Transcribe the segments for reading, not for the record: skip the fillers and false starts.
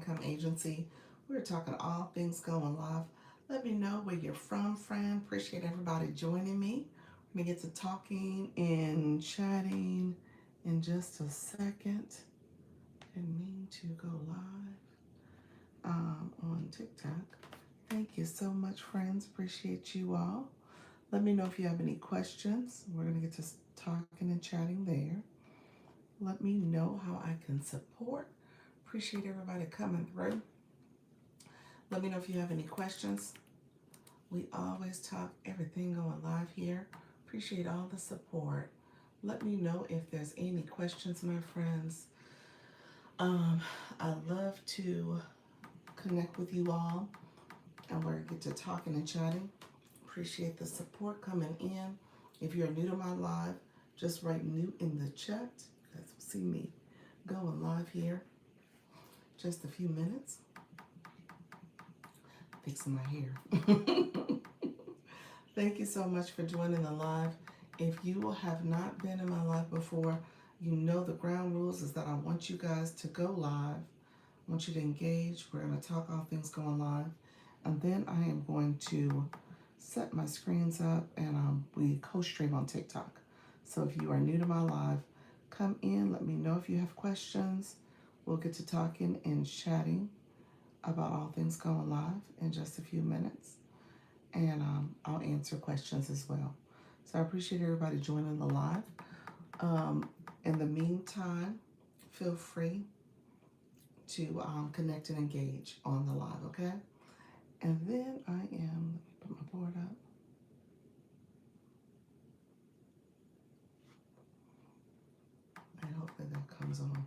income agency. We're talking all things going live. Let me know where you're from, friend. Appreciate everybody joining me. We're going to get to talking and chatting in just a second. Didn't mean to go live on TikTok. Thank you so much, friends. Appreciate you all. Let me know if you have any questions. We're going to get to talking and chatting there. Let me know how I can support. Appreciate everybody coming through. Let me know if you have any questions. We always talk everything going live here. Appreciate all the support. Let me know if there's any questions, my friends. I love to connect with you all, and we're get to talking and chatting. Appreciate the support coming in. If you're new to my live, just write new in the chat. You guys will see me going live here. Just a few minutes. Fixing my hair. Thank you so much for joining the live. If you have not been in my live before, you know the ground rules is that I want you guys to go live. I want you to engage. We're going to talk all things going live. And then I am going to set my screens up and we co-stream on TikTok. So if you are new to my live, come in. Let me know if you have questions. We'll get to talking and chatting about all things going live in just a few minutes. And I'll answer questions as well. So I appreciate everybody joining the live. In the meantime, feel free to connect and engage on the live, okay? And then I am, let me put my board up. And hopefully that comes on.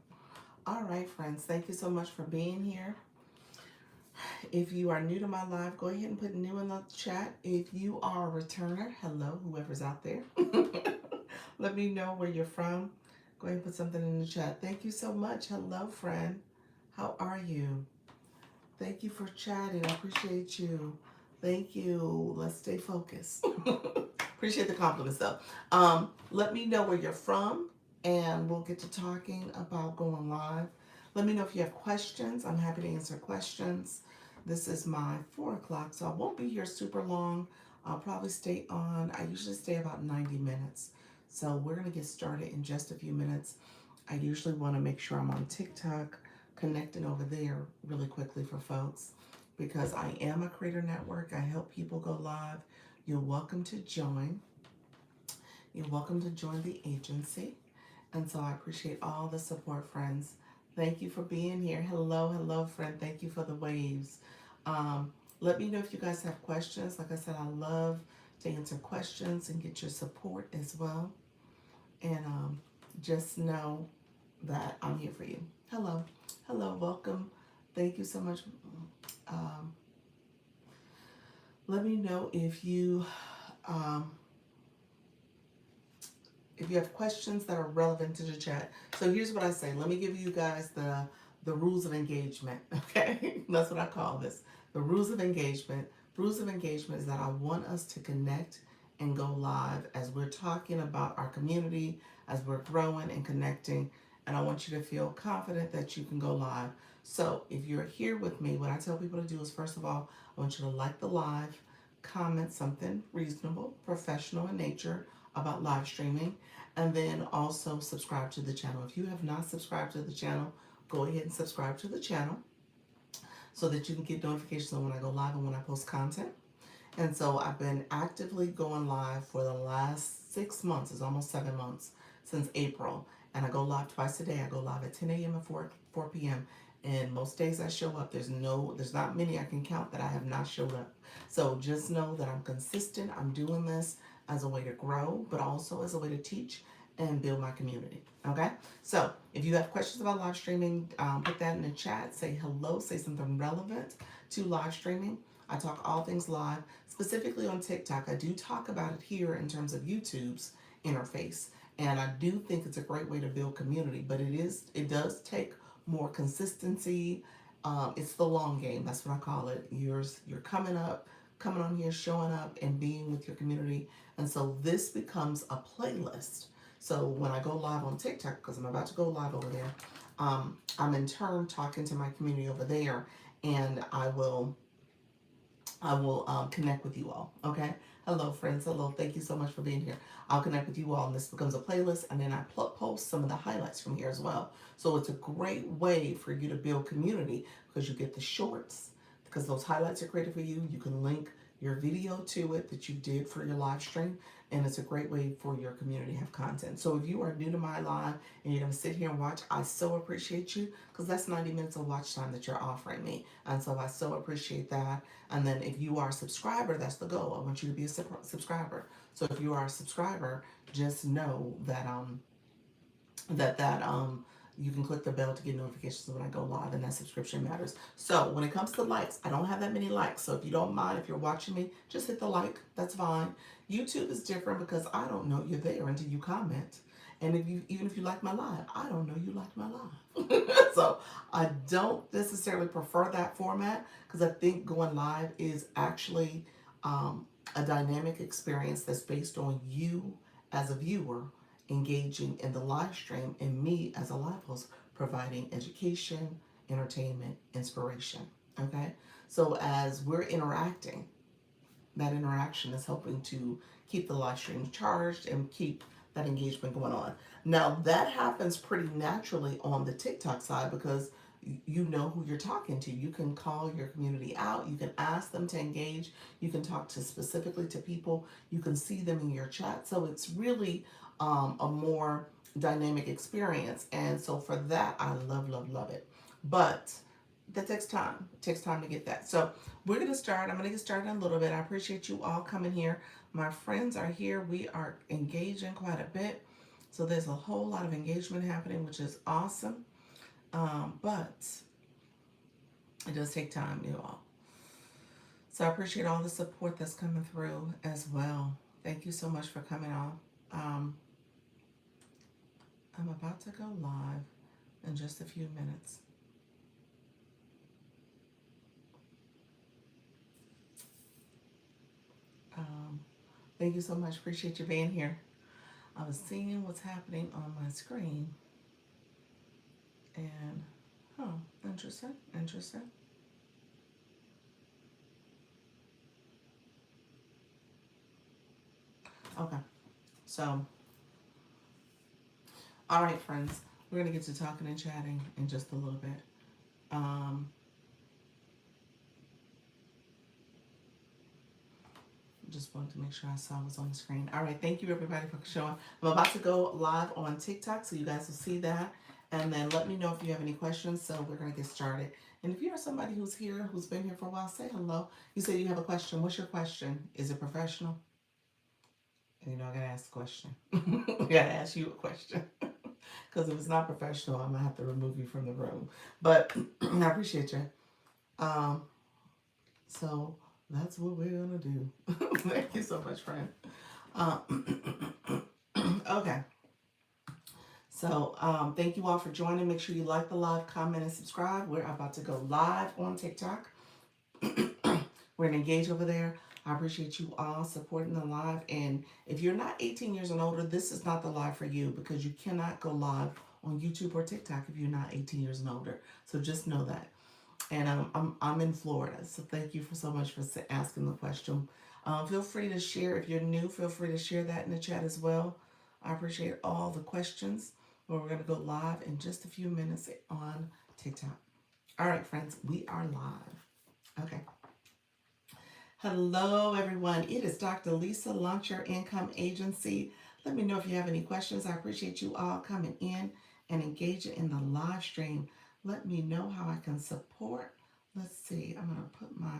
All right, friends, thank you so much for being here. If you are new to my live, go ahead and put new in the chat. If you are a returner, hello, whoever's out there. Let me know where you're from. Go ahead and put something in the chat. Thank you so much. Hello, friend. How are you? Thank you for chatting. I appreciate you. Thank you. Let's stay focused. Appreciate the compliments, though. Let me know where you're from, and we'll get to talking about going live. Let me know if you have questions. I'm happy to answer questions. This is my 4 o'clock, so I won't be here super long. I'll probably stay on. I usually stay about 90 minutes. So we're going to get started in just a few minutes. I usually want to make sure I'm on TikTok, connecting over there really quickly for folks, because I am a creator network. I help people go live. You're welcome to join. You're welcome to join the agency. And so I appreciate all the support, friends. Thank you for being here. Hello, hello, friend. Thank you for the waves. Let me know if you guys have questions. Like I said, I love to answer questions and get your support as well. And just know that I'm here for you. Hello, hello, welcome. Thank you so much. Let me know if you have questions that are relevant to the chat. So here's what I say. Let me give you guys the rules of engagement. Okay, that's what I call this. The rules of engagement. Rules of engagement is that I want us to connect and go live as we're talking about our community, as we're growing and connecting. And I want you to feel confident that you can go live. So if you're here with me, what I tell people to do is, first of all, I want you to like the live, comment something reasonable, professional in nature about live streaming, and then also subscribe to the channel. If you have not subscribed to the channel, go ahead and subscribe to the channel so that you can get notifications on when I go live and when I post content. And so I've been actively going live for the last 6 months. It's almost 7 months since April. And I go live twice a day. I go live at 10 a.m. and 4 p.m. And most days I show up. There's not many I can count that I have not showed up. So just know that I'm consistent. I'm doing this as a way to grow, but also as a way to teach and build my community. Okay? So if you have questions about live streaming, put that in the chat. Say hello. Say something relevant to live streaming. I talk all things live, specifically on TikTok. I do talk about it here in terms of YouTube's interface. And I do think it's a great way to build community, but it does take more consistency. It's the long game. That's what I call it. You're coming on here, showing up and being with your community. And so this becomes a playlist. So when I go live on TikTok, because I'm about to go live over there, I'm in turn talking to my community over there, and I will connect with you all. Okay. Hello, friends. Hello. Thank you so much for being here. I'll connect with you all, and this becomes a playlist, and then I post some of the highlights from here as well. So it's a great way for you to build community because you get the shorts, because those highlights are created for you. You can link your video to it that you did for your live stream, and it's a great way for your community to have content. So if you are new to my live and you're going to sit here and watch, I so appreciate you because that's 90 minutes of watch time that you're offering me. And so I so appreciate that. And then if you are a subscriber, that's the goal. I want you to be a subscriber. So if you are a subscriber, just know that you can click the bell to get notifications when I go live, and that subscription matters. So when it comes to likes, I don't have that many likes. So if you don't mind, if you're watching me, just hit the like. That's fine. YouTube is different because I don't know you're there until you comment. And even if you like my live, I don't know you like my live. So I don't necessarily prefer that format because I think going live is actually a dynamic experience that's based on you as a viewer engaging in the live stream and me as a live host providing education, entertainment, inspiration. Okay? So as we're interacting, that interaction is helping to keep the live stream charged and keep that engagement going on. Now that happens pretty naturally on the TikTok side because you know who you're talking to. You can call your community out. You can ask them to engage. You can talk to specifically to people. You can see them in your chat. So it's really a more dynamic experience. And so for that, I love, love, love it. But that takes time. It takes time to get that. So we're going to start. I'm going to get started in a little bit. I appreciate you all coming here. My friends are here. We are engaging quite a bit. So there's a whole lot of engagement happening, which is awesome. But it does take time, you all. So I appreciate all the support that's coming through as well. Thank you so much for coming on. I'm about to go live in just a few minutes. Thank you so much. Appreciate you being here. I was seeing what's happening on my screen. And, interesting, interesting. Okay, so, all right, friends. We're going to get to talking and chatting in just a little bit. Just wanted to make sure I saw what's on the screen. All right, thank you everybody for showing. I'm about to go live on TikTok, so you guys will see that. And then let me know if you have any questions. So we're gonna get started. And if you're somebody who's here, who's been here for a while, say hello. You say you have a question. What's your question? Is it professional? You know, I gotta ask a question. I gotta ask you a question. Because if it's not professional, I'm gonna have to remove you from the room. But I appreciate you. So that's what we're gonna do. Thank you so much, friend. Okay. So thank you all for joining. Make sure you like the live, comment, and subscribe. We're about to go live on TikTok. We're gonna engage over there. I appreciate you all supporting the live. And if you're not 18 years and older, this is not the live for you because you cannot go live on YouTube or TikTok if you're not 18 years and older. So just know that. And I'm in Florida, so thank you for so much for asking the question. Feel free to share if you're new. Feel free to share that in the chat as well. I appreciate all the questions. Well, we're gonna go live in just a few minutes on TikTok. All right, friends, we are live. Okay. Hello, everyone. It is Dr. Lisa, Launch Your Income Agency. Let me know if you have any questions. I appreciate you all coming in and engaging in the live stream. Let me know how I can support. Let's see. I'm going to put my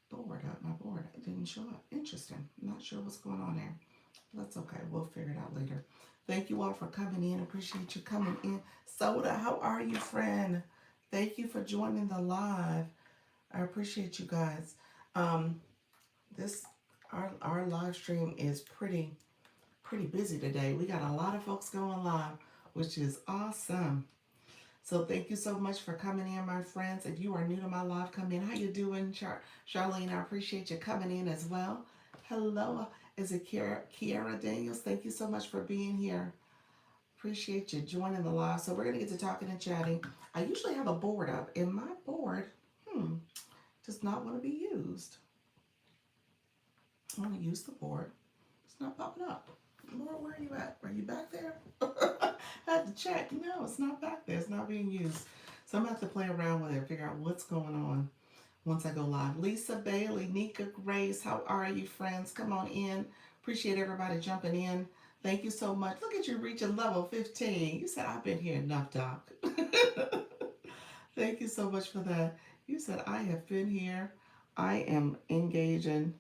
board up. My board didn't show up. Interesting. Not sure what's going on there. That's okay. We'll figure it out later. Thank you all for coming in. Appreciate you coming in. Soda, how are you, friend? Thank you for joining the live. I appreciate you guys. Our live stream is pretty busy today. We got a lot of folks going live, which is awesome. So thank you so much for coming in, my friends. If you are new to my live, come in. How you doing, Charlene? I appreciate you coming in as well. Hello, is it Kiara Daniels? Thank you so much for being here. Appreciate you joining the live. So we're gonna get to talking and chatting. I usually have a board up, and my board, does not want to be used. I want to use the board. It's not popping up. Laura, where are you at? Are you back there? I had to check. No, it's not back there. It's not being used. So I'm gonna have to play around with it and figure out what's going on once I go live. Lisa Bailey, Nika Grace, how are you, friends? Come on in. Appreciate everybody jumping in. Thank you so much. Look at you reaching level 15. You said I've been here enough, Doc. Thank you so much for that. You said I have been here. I am engaging.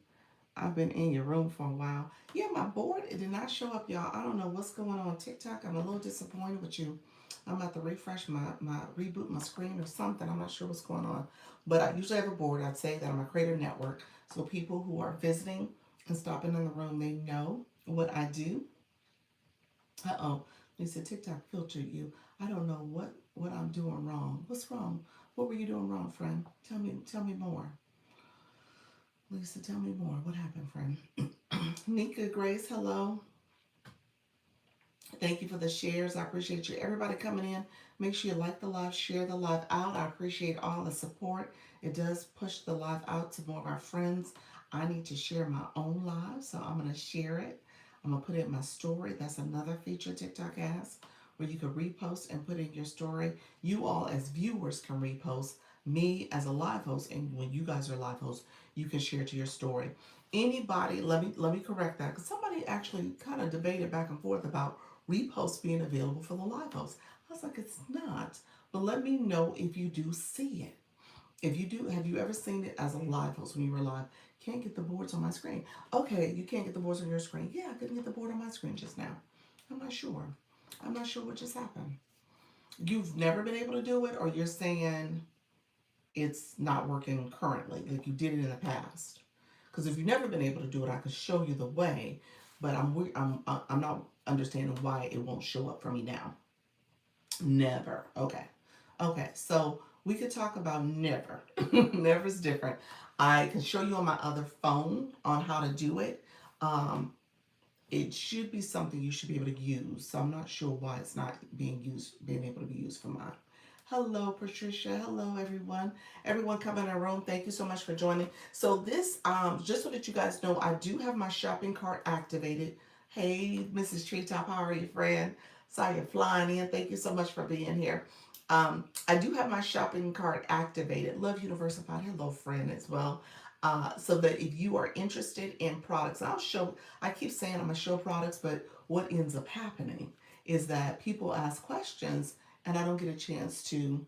I've been in your room for a while. Yeah, my board, it did not show up, y'all. I don't know what's going on TikTok. I'm a little disappointed with you. I'm about to refresh my reboot my screen or something. I'm not sure what's going on. But I usually have a board. I'd say that I'm a creator network. So people who are visiting and stopping in the room, they know what I do. Uh-oh. They said TikTok filtered you. I don't know what I'm doing wrong. What's wrong? What were you doing wrong, friend? Tell me more. Lisa, tell me more. What happened, friend? Nika Grace, hello. Thank you for the shares. I appreciate you. Everybody coming in, make sure you like the live, share the live out. I appreciate all the support. It does push the live out to more of our friends. I need to share my own live, so I'm going to share it. I'm going to put it in my story. That's another feature TikTok has where you can repost and put in your story. You all as viewers can repost. Me as a live host, and when you guys are live hosts, you can share to your story. Anybody, let me correct that because somebody actually kind of debated back and forth about repost being available for the live host. I was like, it's not. But let me know if you do see it. If you do, have you ever seen it as a live host when you were live? Can't get the boards on my screen. Okay, you can't get the boards on your screen. Yeah, I couldn't get the board on my screen just now. I'm not sure. I'm not sure what just happened. You've never been able to do it, or you're saying it's not working currently, like you did it in the past? Because if you've never been able to do it, I could show you the way, but I'm not understanding why it won't show up for me now. Never. Okay. Okay. So we could talk about never. Never's different. I can show you on my other phone on how to do it. Um, it should be something you should be able to use. So I'm not sure why it's not being able to be used for mine. Hello, Patricia. Hello, everyone. Everyone coming in our room. Thank you so much for joining. So this, just so that you guys know, I do have my shopping cart activated. Hey, Mrs. Treetop, how are you, friend? Saw you flying in. Thank you so much for being here. I do have my shopping cart activated. Love Universified. Hello, friend, as well. So that if you are interested in products, I keep saying I'm going to show products, but what ends up happening is that people ask questions and I don't get a chance to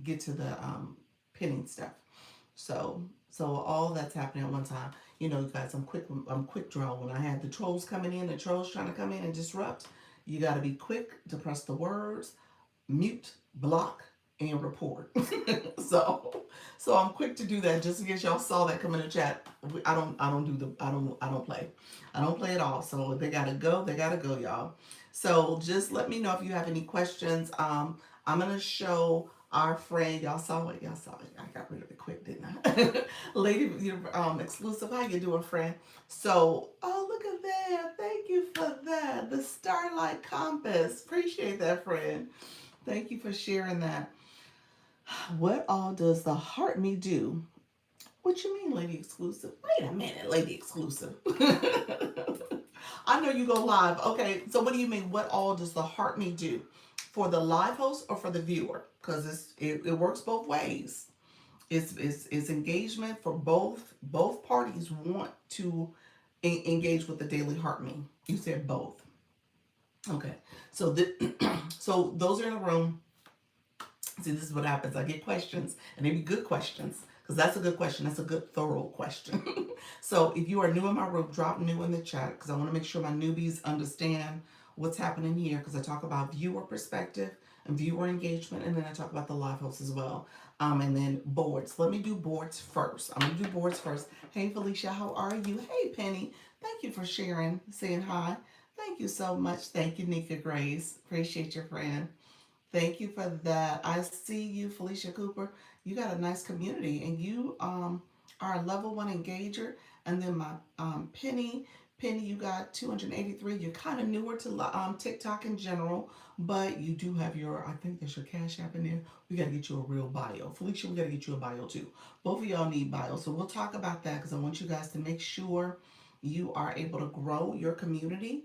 get to the pinning stuff. So all that's happening at one time. You know, guys, I'm quick draw. When I had the trolls coming in, the trolls trying to come in and disrupt, you got to be quick to press the words, mute, block, and report. so so I'm quick to do that just in case y'all saw that come in the chat. I don't play at all. So if they gotta go, they gotta go, y'all. So just let me know if you have any questions. I'm gonna show our friend. Y'all saw it. I got rid of it quick, didn't I? Lady, exclusive. How you doing, friend? So, oh, look at that. Thank you for that. The Starlight Compass. Appreciate that, friend. Thank you for sharing that. What all does the heart me do? What you mean, Lady Exclusive? Wait a minute, Lady Exclusive. I know you go live. Okay, so what do you mean? What all does the heart me do? For the live host or for the viewer? Because it works both ways. It's engagement for both. Both parties want to engage with the daily heart me. You said both. Okay, so so those are in the room. See, this is what happens. I get questions, and they be good questions, because that's a good question. That's a good, thorough question. So if you are new in my room, drop new in the chat, because I want to make sure my newbies understand what's happening here, because I talk about viewer perspective and viewer engagement, and then I talk about the live hosts as well. And then boards. Let me do boards first. I'm going to do boards first. Hey, Felicia, how are you? Hey, Penny. Thank you for sharing, saying hi. Thank you so much. Thank you, Nika Grace. Appreciate your friend. Thank you for that. I see you, Felicia Cooper. You got a nice community, and you are a level one engager. And then my Penny, Penny, you got 283. You're kind of newer to TikTok in general, but you do have your, I think there's your Cash App in there. We got to get you a real bio. Felicia, we got to get you a bio too. Both of y'all need bios. So we'll talk about that because I want you guys to make sure you are able to grow your community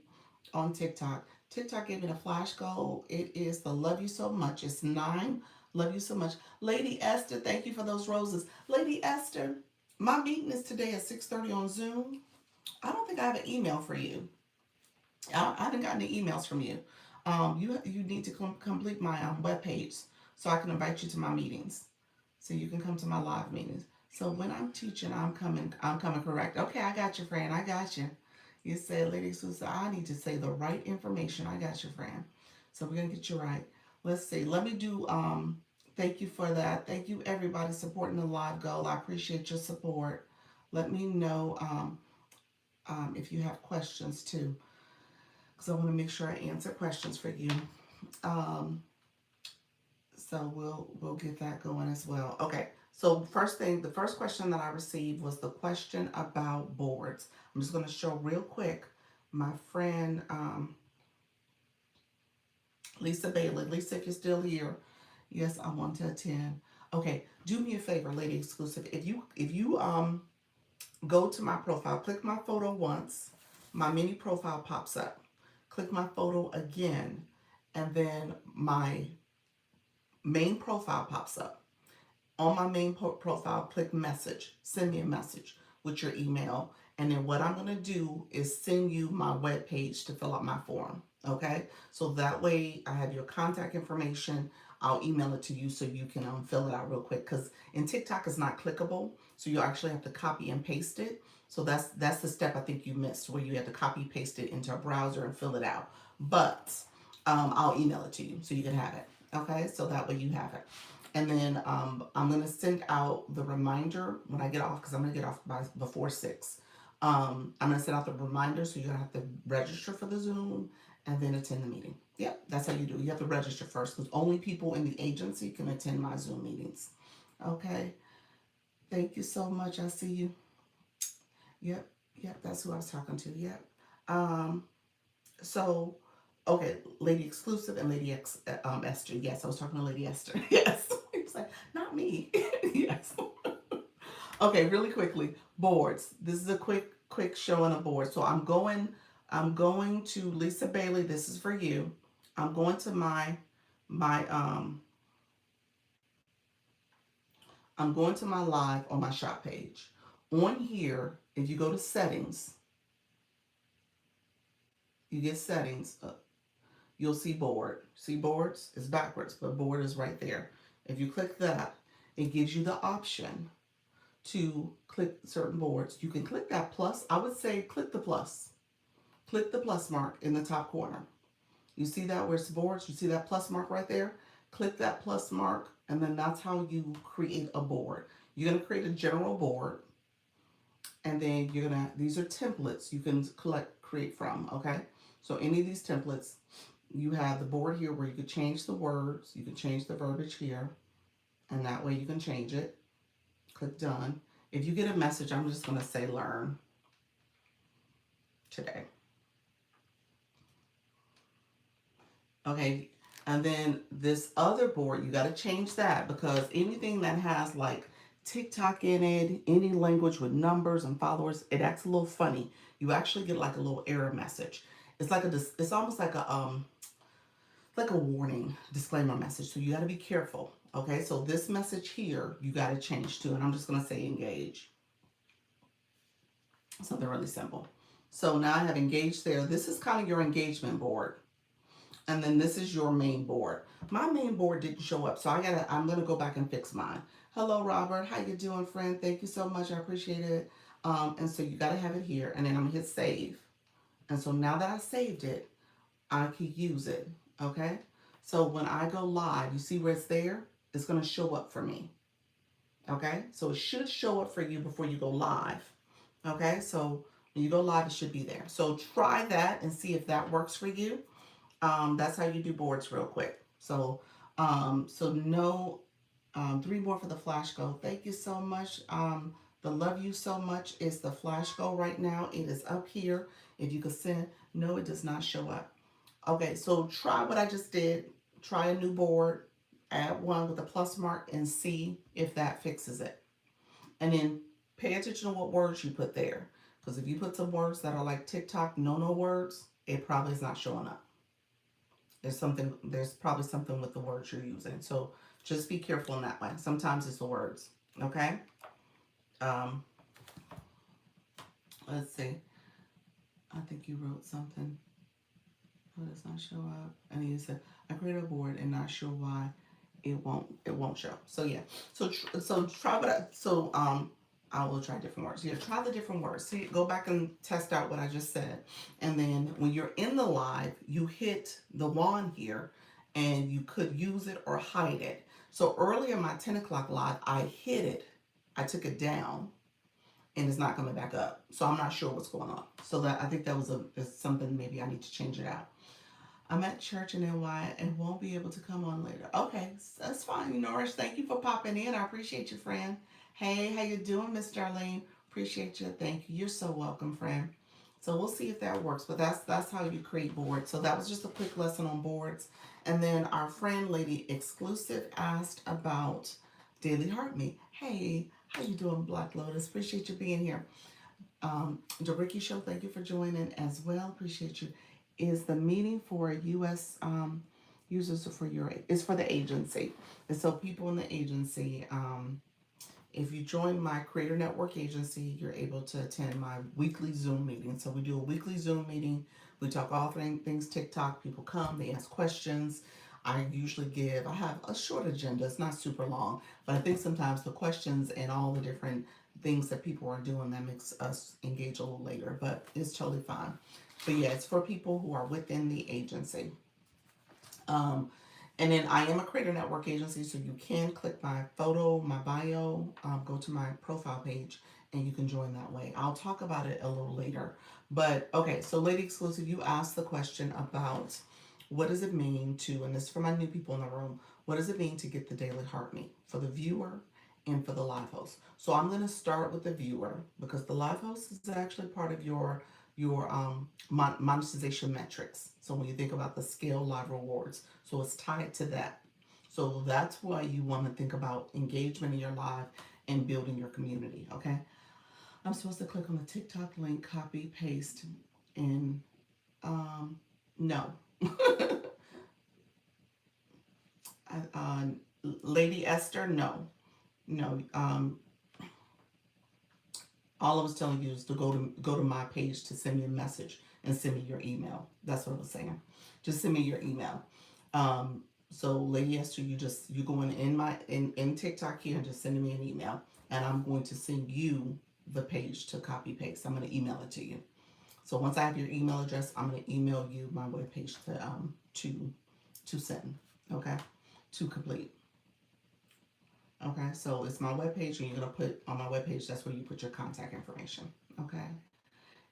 on TikTok. TikTok gave me the flash goal. It is the love you so much. It's 9. Love you so much. Lady Esther, thank you for those roses. Lady Esther, my meeting is today at 6:30 on Zoom. I don't think I have an email for you. I haven't gotten any emails from you. You need to complete my web page so I can invite you to my meetings. So you can come to my live meetings. So when I'm teaching, I'm coming. I'm coming correct. Okay, I got you, friend. I got you. You said, Lady Susan, I need to say the right information. I got you, friend. So we're gonna get you right. Let's see. Let me do. Thank you for that. Thank you, everybody, supporting the live goal. I appreciate your support. Let me know if you have questions too, because I want to make sure I answer questions for you. Um, so we'll get that going as well. Okay. So first thing, the first question that I received was the question about boards. I'm just going to show real quick. My friend Lisa Bailey. Lisa, if you're still here, yes, I want to attend. Okay, do me a favor, Lady Exclusive. If you go to my profile, click my photo once, my mini profile pops up. Click my photo again, and then my main profile pops up. On my main profile, click message. Send me a message with your email. And then what I'm going to do is send you my web page to fill out my form. Okay? So that way I have your contact information. I'll email it to you so you can fill it out real quick. Because in TikTok, it's not clickable. So you actually have to copy and paste it. So that's the step I think you missed, where you have to copy paste it into a browser and fill it out. But I'll email it to you so you can have it. Okay? So that way you have it. And then I'm going to send out the reminder when I get off, because I'm going to get off before 6. I'm going to send out the reminder, so you're going to have to register for the Zoom and then attend the meeting. Yep, that's how you do it. You have to register first, because only people in the agency can attend my Zoom meetings. Okay. Thank you so much. I see you. Yep, yep, that's who I was talking to. Yep. Um, so, okay, Lady Exclusive and Lady Esther. Yes, I was talking to Lady Esther. Yes. He was like, not me. Yes. Okay, really quickly, boards. This is a quick showing of boards. So I'm going to Lisa Bailey. This is for you. I'm going to my I'm going to my live on my shop page. On here, if you go to settings, you get settings. You'll see board. See boards? It's backwards, but board is right there. If you click that, it gives you the option to click certain boards. You can click that plus. I would say click the plus. Click the plus mark in the top corner. You see that where it's boards? You see that plus mark right there? Click that plus mark, and then that's how you create a board. You're going to create a general board, and then these are templates you can create from, okay? So any of these templates, you have the board here where you can change the words, you can change the verbiage here, and that way you can change it. Click done. If you get a message, I'm just going to say learn today. Okay, and then this other board, you got to change that, because anything that has like TikTok in it, any language with numbers and followers, it acts a little funny. You actually get like a little error message. It's almost like a warning disclaimer message. So you got to be careful. Okay, so this message here, you got to change to, and I'm just going to say engage. Something really simple. So now I have engaged there. This is kind of your engagement board. And then this is your main board. My main board didn't show up, so I'm gonna go back and fix mine. Hello, Robert. How you doing, friend? Thank you so much. I appreciate it. And so you gotta have it here, and then I'm gonna hit save. And so now that I saved it, I can use it. Okay. So when I go live, you see where it's there? It's gonna show up for me. Okay. So it should show up for you before you go live. Okay. So when you go live, it should be there. So try that and see if that works for you. That's how you do boards real quick. So, so no, 3 more for the flash go. Thank you so much, The love you so much is the flash goal right now. It is up here. If you could send, no, it does not show up. Okay, so try what I just did. Try a new board, add one with a plus mark, and see if that fixes it. And then pay attention to what words you put there. Because if you put some words that are like TikTok no words, it probably is not showing up. There's probably something with the words you're using. So just be careful in that way. Sometimes it's the words. Okay? Um, let's see. I think you wrote something. Oh, it does not show up. And you said, I created a board and not sure why it won't show. So yeah. So try what I will try different words. Yeah, try the different words. See, go back and test out what I just said. And then when you're in the live, you hit the wand here and you could use it or hide it. So earlier in my 10 o'clock live, I hid it. I took it down and it's not coming back up. So I'm not sure what's going on. So that I think that was something maybe I need to change it out. I'm at church in NY and won't be able to come on later. Okay, that's fine. Norris, thank you for popping in. I appreciate you, friend. Hey, how you doing, Miss Darlene? Appreciate you. Thank you. You're so welcome, friend. So we'll see if that works. But that's how you create boards. So that was just a quick lesson on boards. And then our friend Lady Exclusive asked about Daily Heart Me. Hey, how you doing, Black Lotus? Appreciate you being here. The Ricky Show, thank you for joining as well. Appreciate you. Is the meeting for U.S. Users for your is for the agency, and so people in the agency. If you join my Creator Network agency, you're able to attend my weekly Zoom meeting. So we do a weekly Zoom meeting. We talk all things TikTok. People come, they ask questions. I have a short agenda. It's not super long, but I think sometimes the questions and all the different things that people are doing that makes us engage a little later, but it's totally fine. But yeah, it's for people who are within the agency. Um, and then I am a Creator Network agency, so you can click my photo, my bio, go to my profile page, and you can join that way. I'll talk about it a little later. But okay, so Lady Exclusive, you asked the question about what does it mean to, and this is for my new people in the room, what does it mean to get the daily heart meet for the viewer and for the live host? So I'm going to start with the viewer because the live host is actually part of your monetization metrics. So when you think about the scale live rewards, so it's tied to that. So that's why you want to think about engagement in your live and building your community. Okay. I'm supposed to click on the TikTok link, copy, paste, and no. uh, Lady Esther, no, no. All I was telling you is to go to my page to send me a message and send me your email. That's what I was saying. Just send me your email. So Lady Esther, you go in TikTok here and just send me an email, and I'm going to send you the page to copy paste. I'm going to email it to you. So once I have your email address, I'm going to email you my webpage to send. Okay, to complete. Okay, so it's my webpage, and you're going to put on my webpage, that's where you put your contact information. Okay,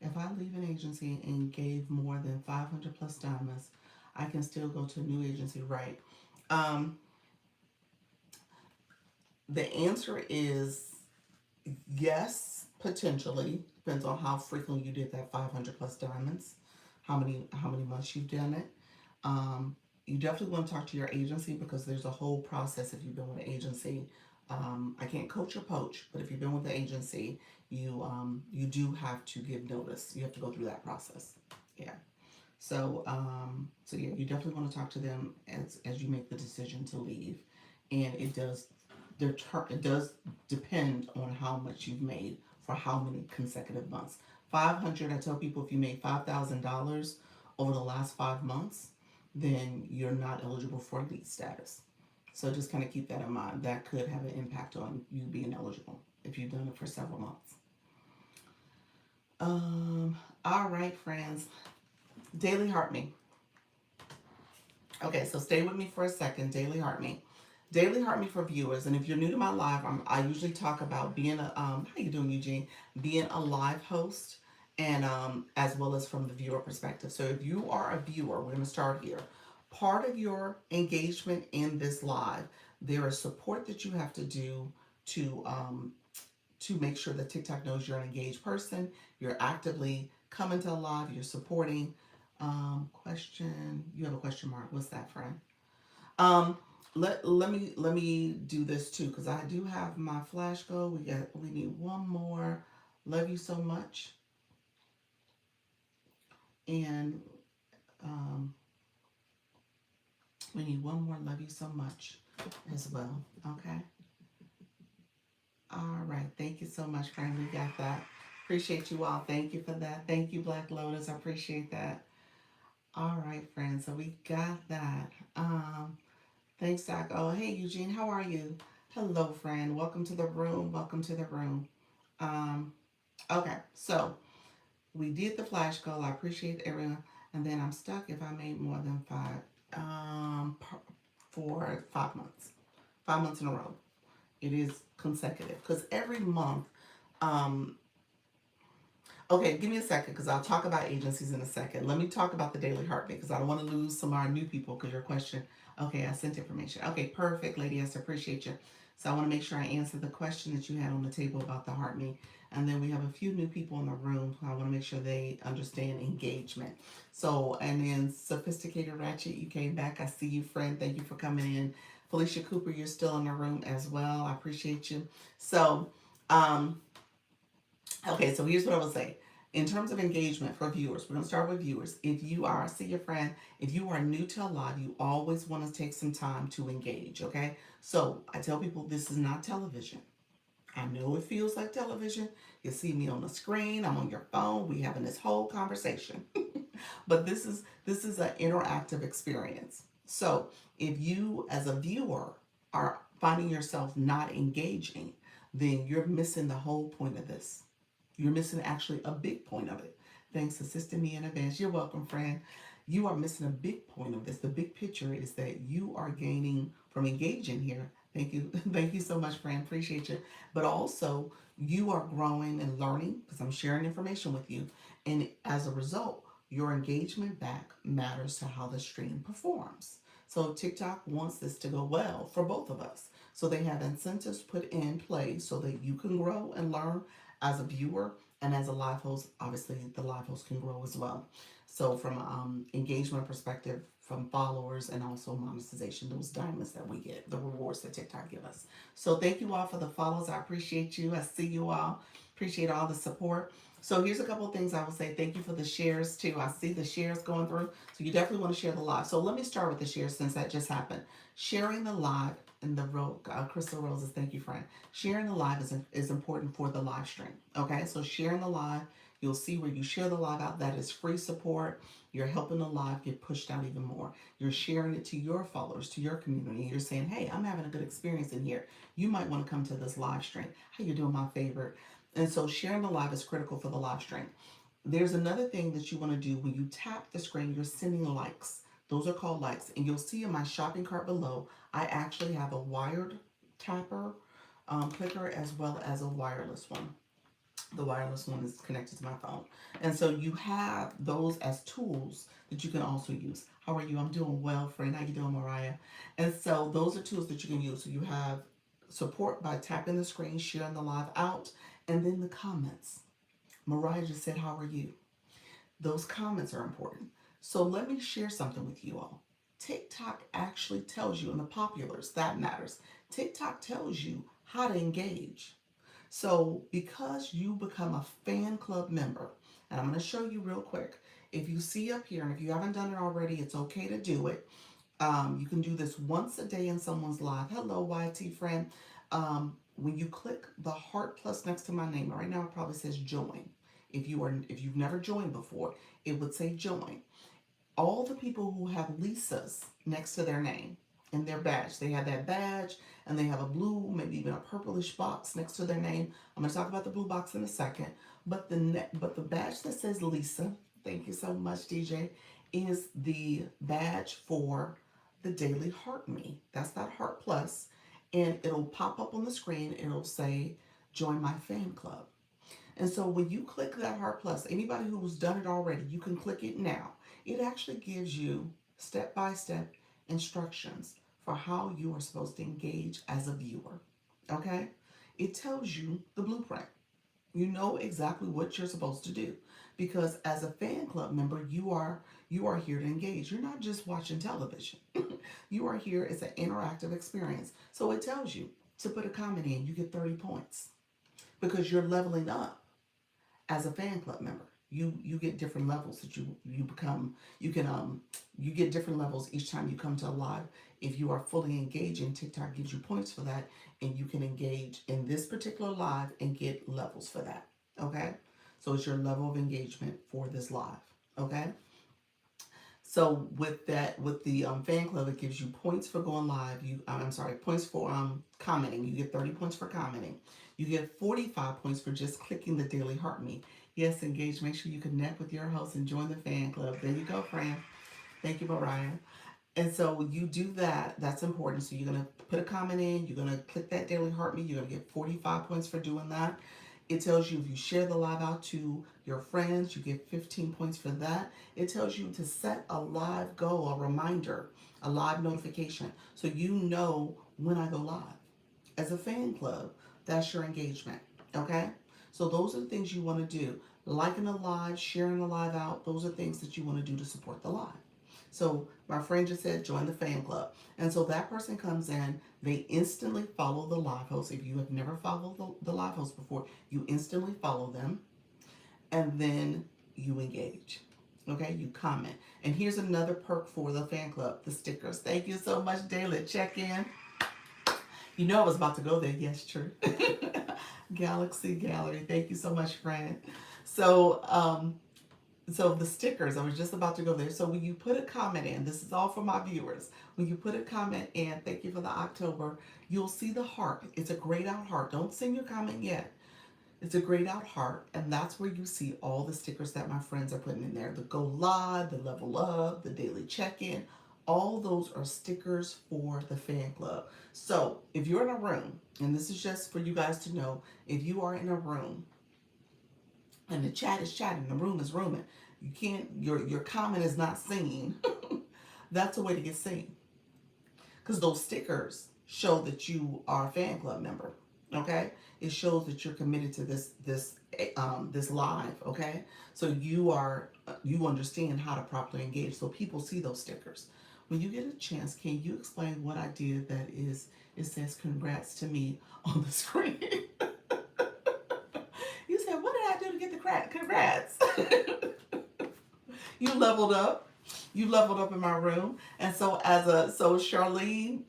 if I leave an agency and gave more than 500 plus diamonds, I can still go to a new agency, right? Um, the answer is yes, potentially. Depends on how frequently you did that 500 plus diamonds, how many months you've done it. You definitely want to talk to your agency because there's a whole process if you've been with an agency. I can't coach or poach, but if you've been with the agency, you do have to give notice. You have to go through that process. Yeah. So yeah, you definitely want to talk to them as you make the decision to leave, and it does depend on how much you've made for how many consecutive months. 500. I tell people if you made $5,000 over the last 5 months, then you're not eligible for elite status. So just kind of keep that in mind. That could have an impact on you being eligible if you've done it for several months. All right, friends. Daily Heart Me. Okay, so stay with me for a second. Daily Heart Me. Daily Heart Me for viewers. And if you're new to my live, I usually talk about being a how you doing, Eugene? Being a live host, and as well as from the viewer perspective. So if you are a viewer, we're going to start here. Part of your engagement in this live, there is support that you have to do to to make sure that TikTok knows you're an engaged person. You're actively coming to a live. You're supporting. Question. You have a question mark. What's that, friend? Um, let me do this too because I do have my flash go. We need one more. Love you so much, and um, we need one more. Love you so much as well. Okay. All right. Thank you so much, friend. We got that. Appreciate you all. Thank you for that. Thank you, Black Lotus. I appreciate that. All right, friends. So we got that. Thanks, Doc. Oh, hey, Eugene. How are you? Hello, friend. Welcome to the room. Welcome to the room. Um, okay. So we did the flash goal. I appreciate everyone. And then I'm stuck if I made more than five for 5 months. 5 months in a row. It is consecutive because every month um, okay, give me a second because I'll talk about agencies in a second. Let me talk about the Daily Heartbeat because I don't want to lose some of our new people because your question. Okay, I sent information. Okay, perfect, Lady Esther. Appreciate you. So I want to make sure I answer the question that you had on the table about the Heartbeat. And then we have a few new people in the room. I want to make sure they understand engagement. So, and then Sophisticated Ratchet, you came back. I see you, friend. Thank you for coming in. Felicia Cooper, you're still in the room as well. I appreciate you. So, um, okay, so here's what I would say. In terms of engagement for viewers, we're going to start with viewers. If you are, see your friend, if you are new to a live, you always want to take some time to engage, okay? So I tell people this is not television. I know it feels like television. You see me on the screen, I'm on your phone, we having this whole conversation. But this is an interactive experience. So if you as a viewer are finding yourself not engaging, then you're missing the whole point of this. You're missing actually a big point of it. Thanks for assisting me in advance. You're welcome, friend. You are missing a big point of this. The big picture is that you are gaining from engaging here. Thank you. Thank you so much, friend. Appreciate you. But also, you are growing and learning because I'm sharing information with you. And as a result, your engagement back matters to how the stream performs. So TikTok wants this to go well for both of us. So they have incentives put in place so that you can grow and learn as a viewer and as a live host. Obviously, the live host can grow as well. So from engagement perspective, from followers and also monetization, those diamonds that we get, the rewards that TikTok give us. So thank you all for the follows. I appreciate you. I see you all. Appreciate all the support. So here's a couple of things I would say. Thank you for the shares too. I see the shares going through. So you definitely want to share the live. So let me start with the shares since that just happened. Sharing the live and the Crystal Roses, thank you, friend. Sharing the live is important for the live stream. Okay, so sharing the live, you'll see where you share the live out. That is free support. You're helping the live get pushed out even more. You're sharing it to your followers, to your community. You're saying, hey, I'm having a good experience in here. You might want to come to this live stream. How you doing, my favorite? And so sharing the live is critical for the live stream. There's another thing that you want to do when you tap the screen, you're sending likes. Those are called likes. And you'll see in my shopping cart below, I actually have a wired tapper clicker as well as a wireless one. The wireless one is connected to my phone. And so you have those as tools that you can also use. How are you? I'm doing well, friend. How you doing, Mariah? And so those are tools that you can use. So you have support by tapping the screen, sharing the live out, and then the comments. Mariah just said, how are you? Those comments are important. So let me share something with you all. TikTok actually tells you, and the populars, that matters. TikTok tells you how to engage. So because you become a fan club member, and I'm going to show you real quick. If you see up here, and if you haven't done it already, it's okay to do it. You can do this once a day in someone's live. Hello, YT friend. When you click the heart plus next to my name, right now it probably says join. If you've never joined before, it would say join. All the people who have Lisa's next to their name in their badge, they have that badge and they have a blue, maybe even a purplish box next to their name. I'm going to talk about the blue box in a second, but the badge that says Lisa, thank you so much, DJ, is the badge for the Daily Heart Me. That's that Heart Plus, and it'll pop up on the screen. It'll say join my fan club. And so when you click that Heart Plus, anybody who's done it already, you can click it now. It actually gives you step-by-step instructions for how you are supposed to engage as a viewer. Okay? it tells you the blueprint. You know exactly what you're supposed to do, because as a fan club member, you are here to engage. You're not just watching television. You are here. It's an interactive experience. So it tells you to put a comment in. You get 30 points because you're leveling up as a fan club member. You get different levels that you become. You get different levels each time you come to a live. If you are fully engaging, TikTok gives you points for that, and you can engage in this particular live and get levels for that. Okay, so it's your level of engagement for this live. Okay, so with that, with the fan club, it gives you points for going live. I'm sorry, points for commenting. You get 30 points for commenting. You get 45 points for just clicking the daily heart me. Yes, engage. Make sure you connect with your host and join the fan club. There you go, friend. Thank you, Mariah. And so when you do that, that's important. So you're going to put a comment in, you're going to click that daily heart me, you're going to get 45 points for doing that. It tells you if you share the live out to your friends, you get 15 points for that. It tells you to set a live goal, a reminder, a live notification, so you know when I go live. As a fan club, that's your engagement, okay? So those are the things you want to do. Liking a live, sharing the live out, those are things that you want to do to support the live. So my friend just said, join the fan club. And so that person comes in, they instantly follow the live host. If you have never followed the live host before, you instantly follow them, and then you engage. Okay, you comment. And here's another perk for the fan club, the stickers. Thank you so much, Daily. Check in. You know I was about to go there. Yes, true. Galaxy Gallery. Thank you so much, friend. So, so the stickers, I was just about to go there. So when you put a comment in, this is all for my viewers. When you put a comment in, thank you for the October, you'll see the heart. It's a grayed out heart. Don't send your comment yet. It's a grayed out heart, and that's where you see all the stickers that my friends are putting in there. The go live, the level up, the daily check-in. All those are stickers for the fan club. So if you're in a room, and this is just for you guys to know, if you are in a room and the chat is chatting, the room is rooming, you can't, your comment is not seen, that's a way to get seen. Because those stickers show that you are a fan club member. Okay, it shows that you're committed to this live. Okay, so you understand how to properly engage, so people see those stickers. When you get a chance, can you explain what I did? That is, it says congrats to me on the screen. You said, what did I do to get the congrats? You leveled up. You leveled up in my room. And so Charlene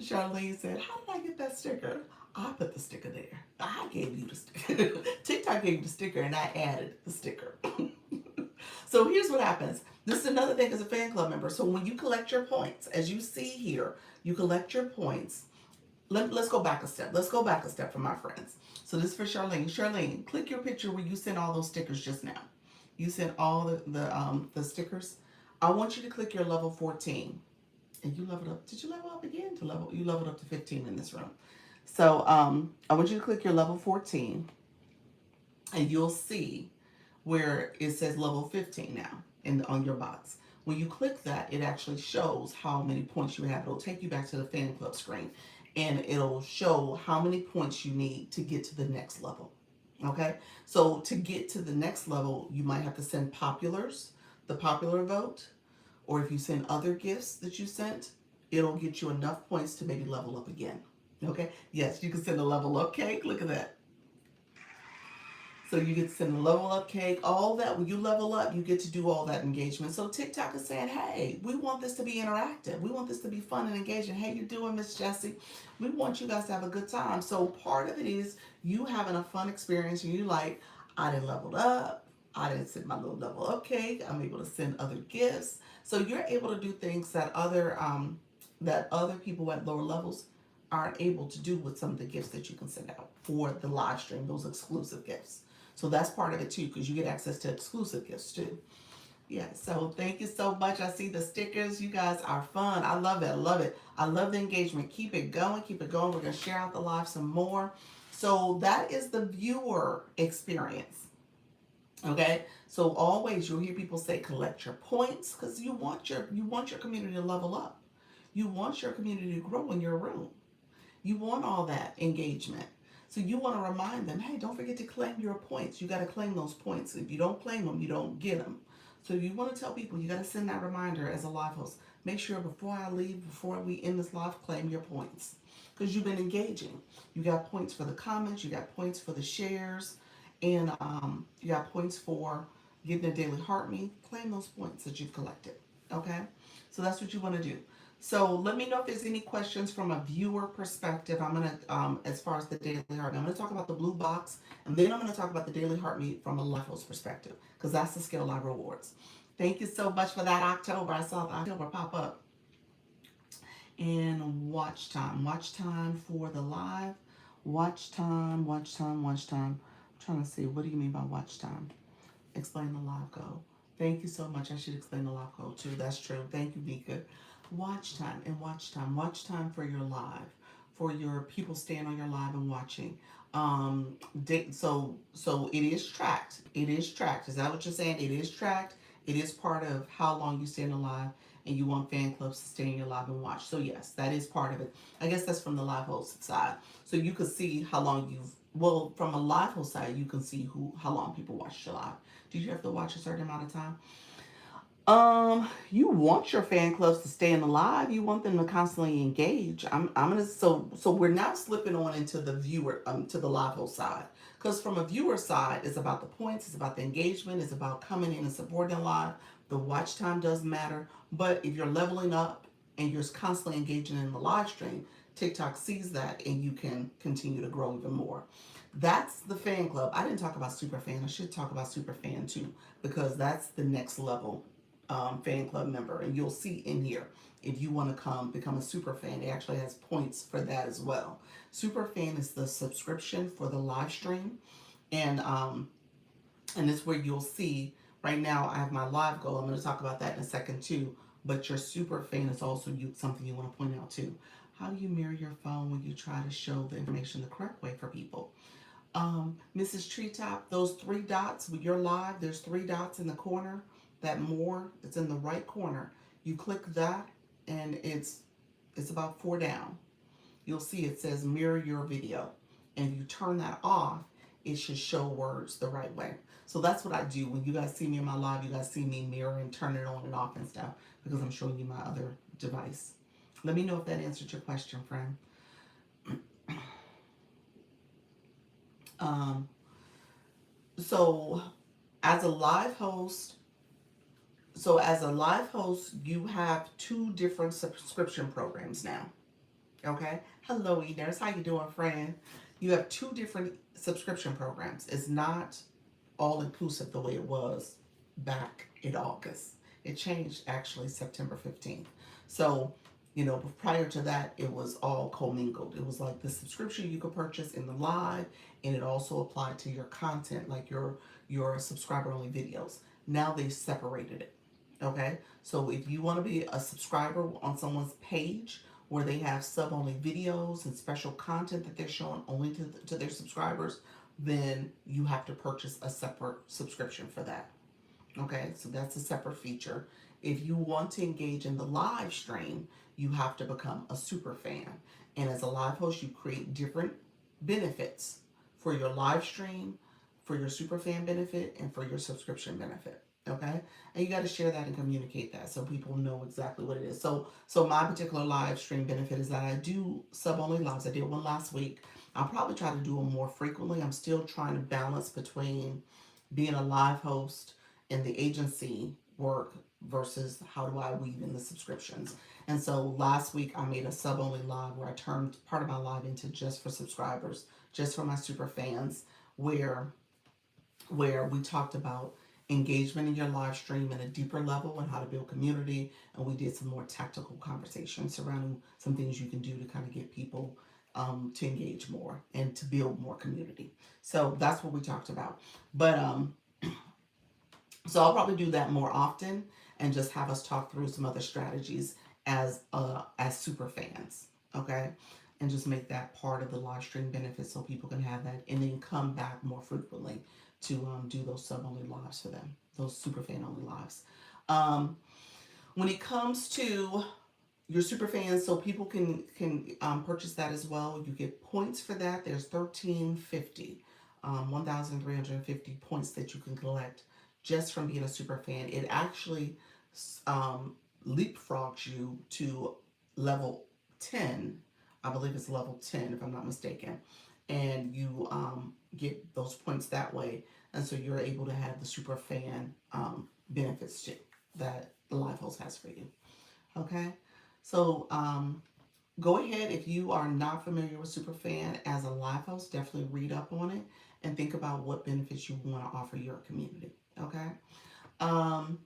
said, how did I get that sticker? I put the sticker there. I gave you the sticker. TikTok gave you the sticker and I added the sticker. So here's what happens. This is another thing as a fan club member. So when you collect your points, as you see here, you collect your points. Let's go back a step. Let's go back a step for my friends. So this is for Charlene. Charlene, click your picture where you sent all those stickers just now. You sent all the stickers. I want you to click your level 14. And you leveled up. Did you level up again? You leveled up to 15 in this room. So I want you to click your level 14, and you'll see where it says level 15 now on your box. When you click that, it actually shows how many points you have. It'll take you back to the fan club screen, and it'll show how many points you need to get to the next level. Okay, so to get to the next level, you might have to send populars, the popular vote, or if you send other gifts that you sent, it'll get you enough points to maybe level up again. Okay, yes, you can send a level up cake. Look at that. So you get to send a level up cake, all that. When you level up, you get to do all that engagement. So TikTok is saying, hey, we want this to be interactive. We want this to be fun and engaging. Hey, you doing, Miss Jessie? We want you guys to have a good time. So part of it is you having a fun experience, and you like, I didn't level up. I didn't send my little level up cake. I'm able to send other gifts. So you're able to do things that other people at lower levels aren't able to do with some of the gifts that you can send out for the live stream, those exclusive gifts. So that's part of it too, because you get access to exclusive gifts too. Yeah, so thank you so much. I see the stickers. You guys are fun. I love it. I love it. I love the engagement. Keep it going. Keep it going. We're going to share out the live some more. So that is the viewer experience. Okay, so always you'll hear people say collect your points, because you want your community to level up. You want your community to grow in your room. You want all that engagement. So you want to remind them, hey, don't forget to claim your points. You got to claim those points. If you don't claim them, you don't get them. So you want to tell people, you got to send that reminder as a live host. Make sure before I leave, before we end this live, claim your points. Because you've been engaging. You got points for the comments, you got points for the shares, and you got points for getting a daily heart me. Claim those points that you've collected. Okay? So that's what you want to do. So let me know if there's any questions from a viewer perspective. I'm gonna, as far as the daily heart, I'm gonna talk about the blue box, and then I'm gonna talk about the daily heartbeat from a life host perspective, because that's the Scale Live rewards. Thank you so much for that, October. I saw the October pop up. And watch time for the live. Watch time. I'm trying to see, what do you mean by watch time? Explain the live goal. Thank you so much. I should explain the live goal too. That's true. Thank you, Mika. Watch time and watch time. Watch time for your live, for your people staying on your live and watching. So it is tracked. It is tracked. Is that what you're saying? It is tracked. It is part of how long you stay in the live, and you want fan clubs to stay in your live and watch. So yes, that is part of it. I guess that's from the live host side. So you can see how long you've, well, from a live host side, you can see how long people watched your live. Did you have to watch a certain amount of time? You want your fan clubs to stay in the live. You want them to constantly engage. I'm gonna, so we're now slipping on into the viewer, to the live host side. Because from a viewer side, it's about the points, it's about the engagement, it's about coming in and supporting live. The watch time does matter, but if you're leveling up and you're constantly engaging in the live stream, TikTok sees that and you can continue to grow even more. That's the fan club. I didn't talk about super fan. I should talk about super fan too, because that's the next level fan club member. And you'll see in here, if you want to come become a super fan, it actually has points for that as well. Super fan is the subscription for the live stream. And it's where you'll see right now I have my live goal. I'm going to talk about that in a second too. But your super fan is also something you want to point out too. How do you mirror your phone when you try to show the information the correct way for people? Mrs. Treetop, those three dots with your live, there's three dots in the corner. That more, it's in the right corner. You click that, and it's about four down. You'll see it says mirror your video, and if you turn that off, it should show words the right way. So that's what I do when you guys see me in my live. You guys see me mirror and turn it on and off and stuff, because I'm showing you my other device. Let me know if that answered your question, friend. Um, so as a live host, you have two different subscription programs now. Okay. Hello, Eners. How you doing, friend? You have two different subscription programs. It's not all inclusive the way it was back in August. It changed actually September 15th. So, prior to that, it was all commingled. It was like the subscription you could purchase in the live, and it also applied to your content, like your subscriber only videos. Now they separated it. Okay, so if you want to be a subscriber on someone's page where they have sub only videos and special content that they're showing only to their subscribers, then you have to purchase a separate subscription for that. Okay, so that's a separate feature. If you want to engage in the live stream, you have to become a super fan. And as a live host, you create different benefits for your live stream, for your super fan benefit, and for your subscription benefit. Okay, and you got to share that and communicate that so people know exactly what it is. So my particular live stream benefit is that I do sub only lives. I did one last week. I'll probably try to do them more frequently. I'm still trying to balance between being a live host and the agency work versus how do I weave in the subscriptions. And so last week I made a sub only live where I turned part of my live into just for subscribers, just for my super fans, where we talked about engagement in your live stream at a deeper level and how to build community. And we did some more tactical conversations surrounding some things you can do to kind of get people to engage more and to build more community. So that's what we talked about. But so I'll probably do that more often and just have us talk through some other strategies as super fans, okay? And just make that part of the live stream benefit so people can have that and then come back more frequently to do those sub only lives for them, those super fan only lives. When it comes to your super fans, so people can purchase that as well. You get points for that. There's 1350, 1,350 points that you can collect just from being a super fan. It actually um, leapfrogs you to level 10. I believe it's level 10 if I'm not mistaken, and you get those points that way, and so you're able to have the super fan benefits too that the live host has for you. Okay, so go ahead, if you are not familiar with Superfan as a live host, definitely read up on it and think about what benefits you want to offer your community. Okay. Um,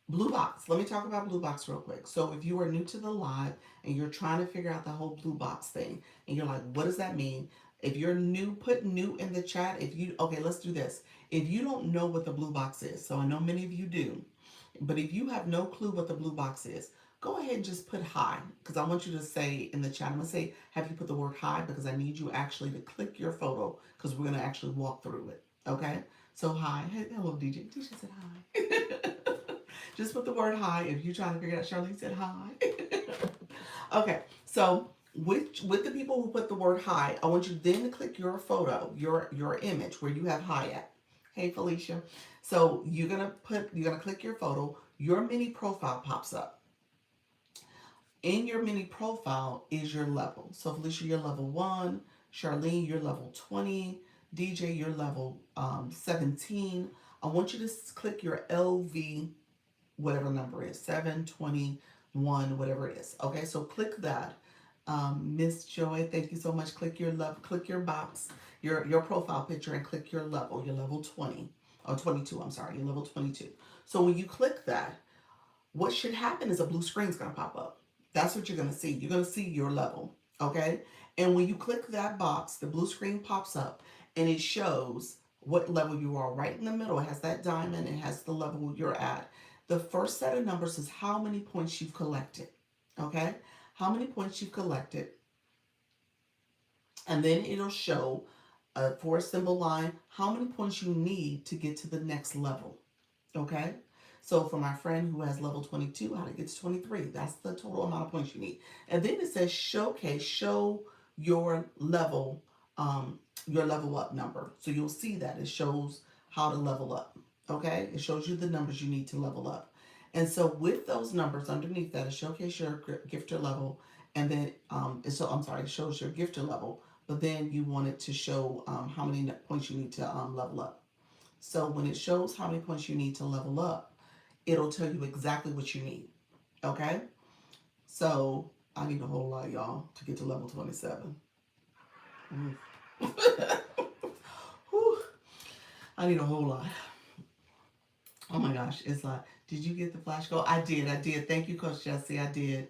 Blue Box. Let me talk about Blue Box real quick. So if you are new to the live and you're trying to figure out the whole Blue Box thing, and you're like, what does that mean? If you're new, put new in the chat. If you, okay, let's do this. If you don't know what the Blue Box is, so I know many of you do, but if you have no clue what the Blue Box is, go ahead and just put hi, because I want you to say in the chat, I'm going to say, have you put the word hi, because I need you actually to click your photo, because we're going to actually walk through it. Okay? So hi. Hey, hello, DJ. DJ said hi. Just put the word hi if you're trying to figure out. Charlene said hi. Okay, so with the people who put the word hi, I want you then to click your photo, your image where you have hi at. Hey Felicia. So you're gonna click your photo, your mini profile pops up. In your mini profile is your level. So Felicia, you're level 1, Charlene, you're level 20, DJ, you're level 17. I want you to click your LV, whatever number is, 721, whatever it is. Okay, so click that. Miss Joy, thank you so much. Click your level, click your box, your profile picture, and click your level. You're level 20 or 22. I'm sorry, you're level 22. So when you click that, what should happen is a blue screen is going to pop up. That's what you're going to see. You're going to see your level. Okay, and when you click that box, the blue screen pops up and it shows what level you are. Right in the middle, it has that diamond. It has the level you're at. The first set of numbers is how many points you've collected. Okay, how many points you've collected, and then it'll show for a symbol line how many points you need to get to the next level. Okay, so for my friend who has level 22, how to get to 23, that's the total amount of points you need. And then it says showcase, show your level up number. So you'll see that it shows how to level up. Okay, it shows you the numbers you need to level up. And so with those numbers underneath that, it showcase your gifter level, and then so I'm sorry, it shows your gifter level, but then you want it to show how many points you need to level up. So when it shows how many points you need to level up, it'll tell you exactly what you need. Okay? So I need a whole lot, y'all, to get to level 27. I need a whole lot. Oh my gosh, it's like, did you get the flash code? I did. Thank you, Coach Jesse. I did.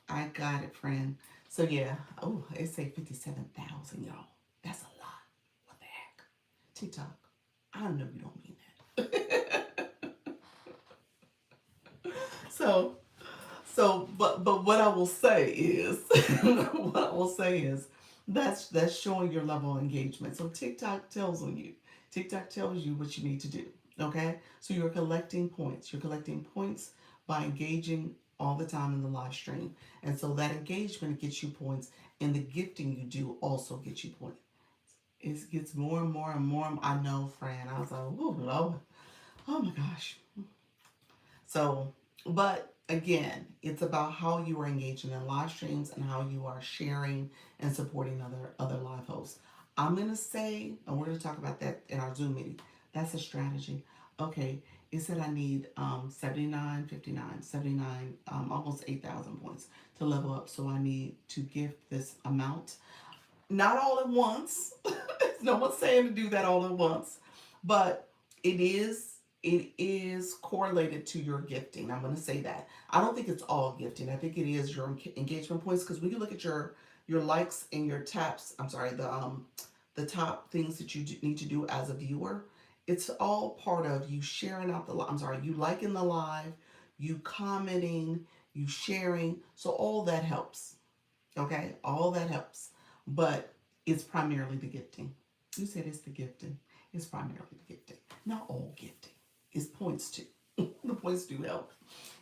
I got it, friend. So yeah, oh, it say 57,000, y'all. That's a lot. What the heck? TikTok, I know you don't mean that. So, but what I will say is, what I will say is, that's showing your level of engagement. So TikTok tells on you. TikTok tells you what you need to do. Okay, so you're collecting points. You're collecting points by engaging all the time in the live stream, and so that engagement gets you points, and the gifting you do also gets you points. It gets more and more and more. I know, friend. I was like, oh Lord, oh my gosh. So, but again, it's about how you are engaging in live streams and how you are sharing and supporting other live hosts. I'm gonna say, and we're gonna talk about that in our Zoom meeting. That's a strategy. Okay, it said I need 79, almost 8,000 points to level up. So I need to gift this amount. Not all at once. No one's saying to do that all at once, but it is correlated to your gifting. I'm going to say that. I don't think it's all gifting. I think it is your engagement points, because when you look at your likes and your taps, I'm sorry, the top things that you need to do as a viewer, it's all part of you sharing out I'm sorry, you liking the live, you commenting, you sharing. So all that helps. Okay? All that helps. But it's primarily the gifting. You said it's the gifting. It's primarily the gifting. Not all gifting. It's points too. The points do help.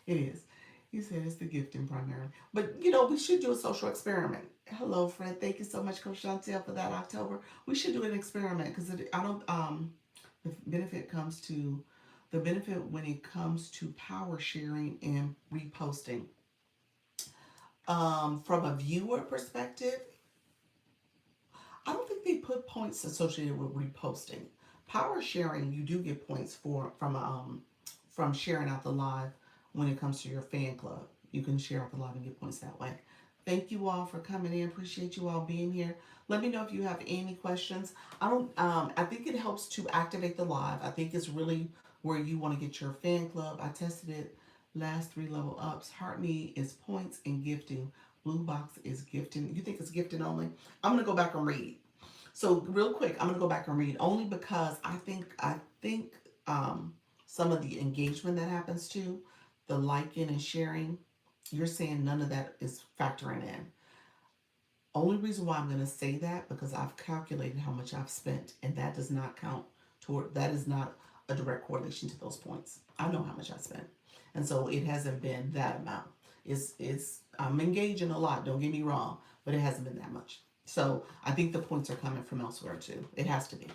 It is. He said it's the gifting primarily. But we should do a social experiment. Hello, Fred. Thank you so much, Coach Chantel, for that October. We should do an experiment because I don't the benefit comes to the benefit when it comes to power sharing and reposting. From a viewer perspective, I don't think they put points associated with reposting. Power sharing, you do get points from sharing out the live when it comes to your fan club. You can share out the live and get points that way. Thank you all for coming in. Appreciate you all being here. Let me know if you have any questions. I don't. I think it helps to activate the live. I think it's really where you want to get your fan club. I tested it. Last three level ups. Heart me is points and gifting. Blue box is gifting. You think it's gifting only? I'm gonna go back and read. So real quick, I'm gonna go back and read only because I think some of the engagement that happens too, the liking and sharing, you're saying none of that is factoring in. Only reason why I'm gonna say that because I've calculated how much I've spent, and that does not count toward that is not a direct correlation to those points. I know how much I spent, and so it hasn't been that amount. It's I'm engaging a lot. Don't get me wrong, but it hasn't been that much. So I think the points are coming from elsewhere too. It has to be.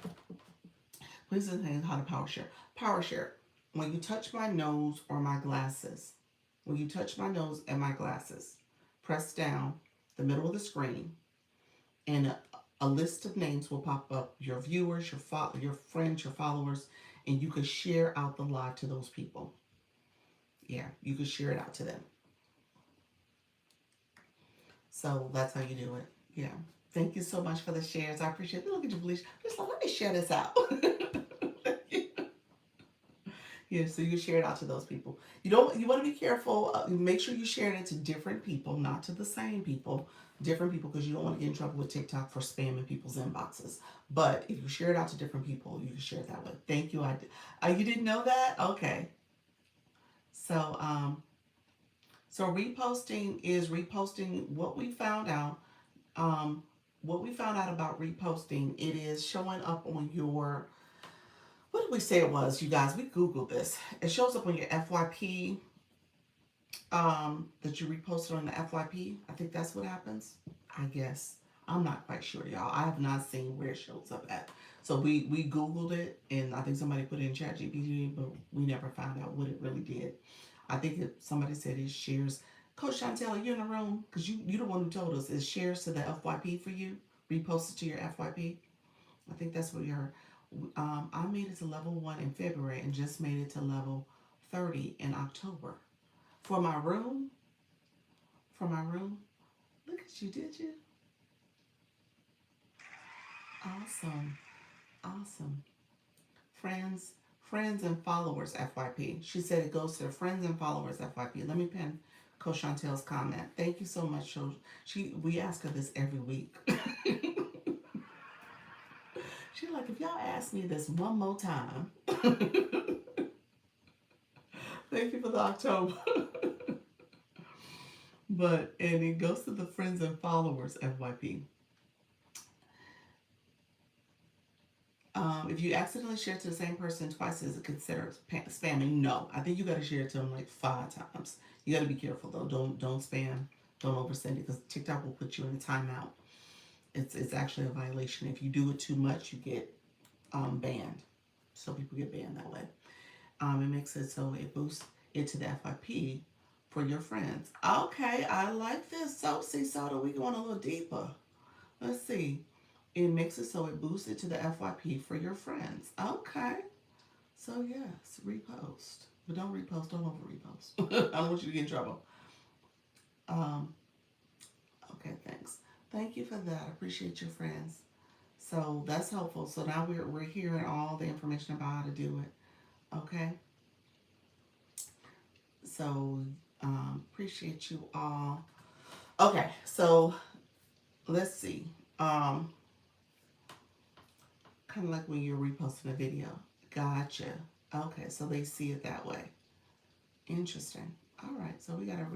Please explain how to power share. Power share. When you touch my nose or my glasses, when you touch my nose and my glasses, press down the middle of the screen, and a list of names will pop up. Your viewers, your friends, your followers, and you can share out the live to those people. Yeah, you can share it out to them. So that's how you do it. Yeah. Thank you so much for the shares. I appreciate it. Look at you, Felicia. Just like, let me share this out. Yeah, so you share it out to those people. You want to be careful. Make sure you share it to different people, not to the same people. Different people, because you don't want to get in trouble with TikTok for spamming people's inboxes. But if you share it out to different people, you can share it that way. Thank you. You didn't know that? Okay. So so reposting is reposting what we found out. Um, what we found out about reposting, it is showing up on your, what did we say it was, you guys? We Googled this. It shows up on your FYP, that you reposted on the FYP. I think that's what happens. I guess. I'm not quite sure, y'all. I have not seen where it shows up at. So we Googled it, and I think somebody put it in ChatGPT, but we never found out what it really did. I think somebody said it shares. Coach Chantel, are you in the room? Because you the one who told us it shares to the FYP for you. Repost it to your FYP. I think that's what you heard. I made it to level 1 in February and just made it to level 30 in October. For my room, for my room, look at you, did you? Awesome, awesome. Friends and followers FYP. She said it goes to the friends and followers FYP. Let me pin Coach Chantel's comment. Thank you so much. We ask her this every week. She's like, if y'all ask me this one more time, thank you for the October. And it goes to the friends and followers FYP. If you accidentally share it to the same person twice, is it considered spamming? No, I think you got to share it to them like 5 times. You got to be careful though. Don't spam. Don't oversend it because TikTok will put you in a timeout. It's actually a violation. If you do it too much, you get banned. So people get banned that way. It makes it so it boosts it to the FYP for your friends. Okay, I like this. So see, Soda, we going a little deeper. Let's see. It makes it so it boosts it to the FYP for your friends. Okay. So yes, repost. But don't repost, don't over repost. I don't want you to get in trouble. Um, okay, thanks. Thank you for that. I appreciate your friends. So that's helpful. So now we're hearing all the information about how to do it. Okay. So appreciate you all. Okay, so let's see. Kind of like when you're reposting a video. Gotcha. Okay, so they see it that way. Interesting. All right, so we gotta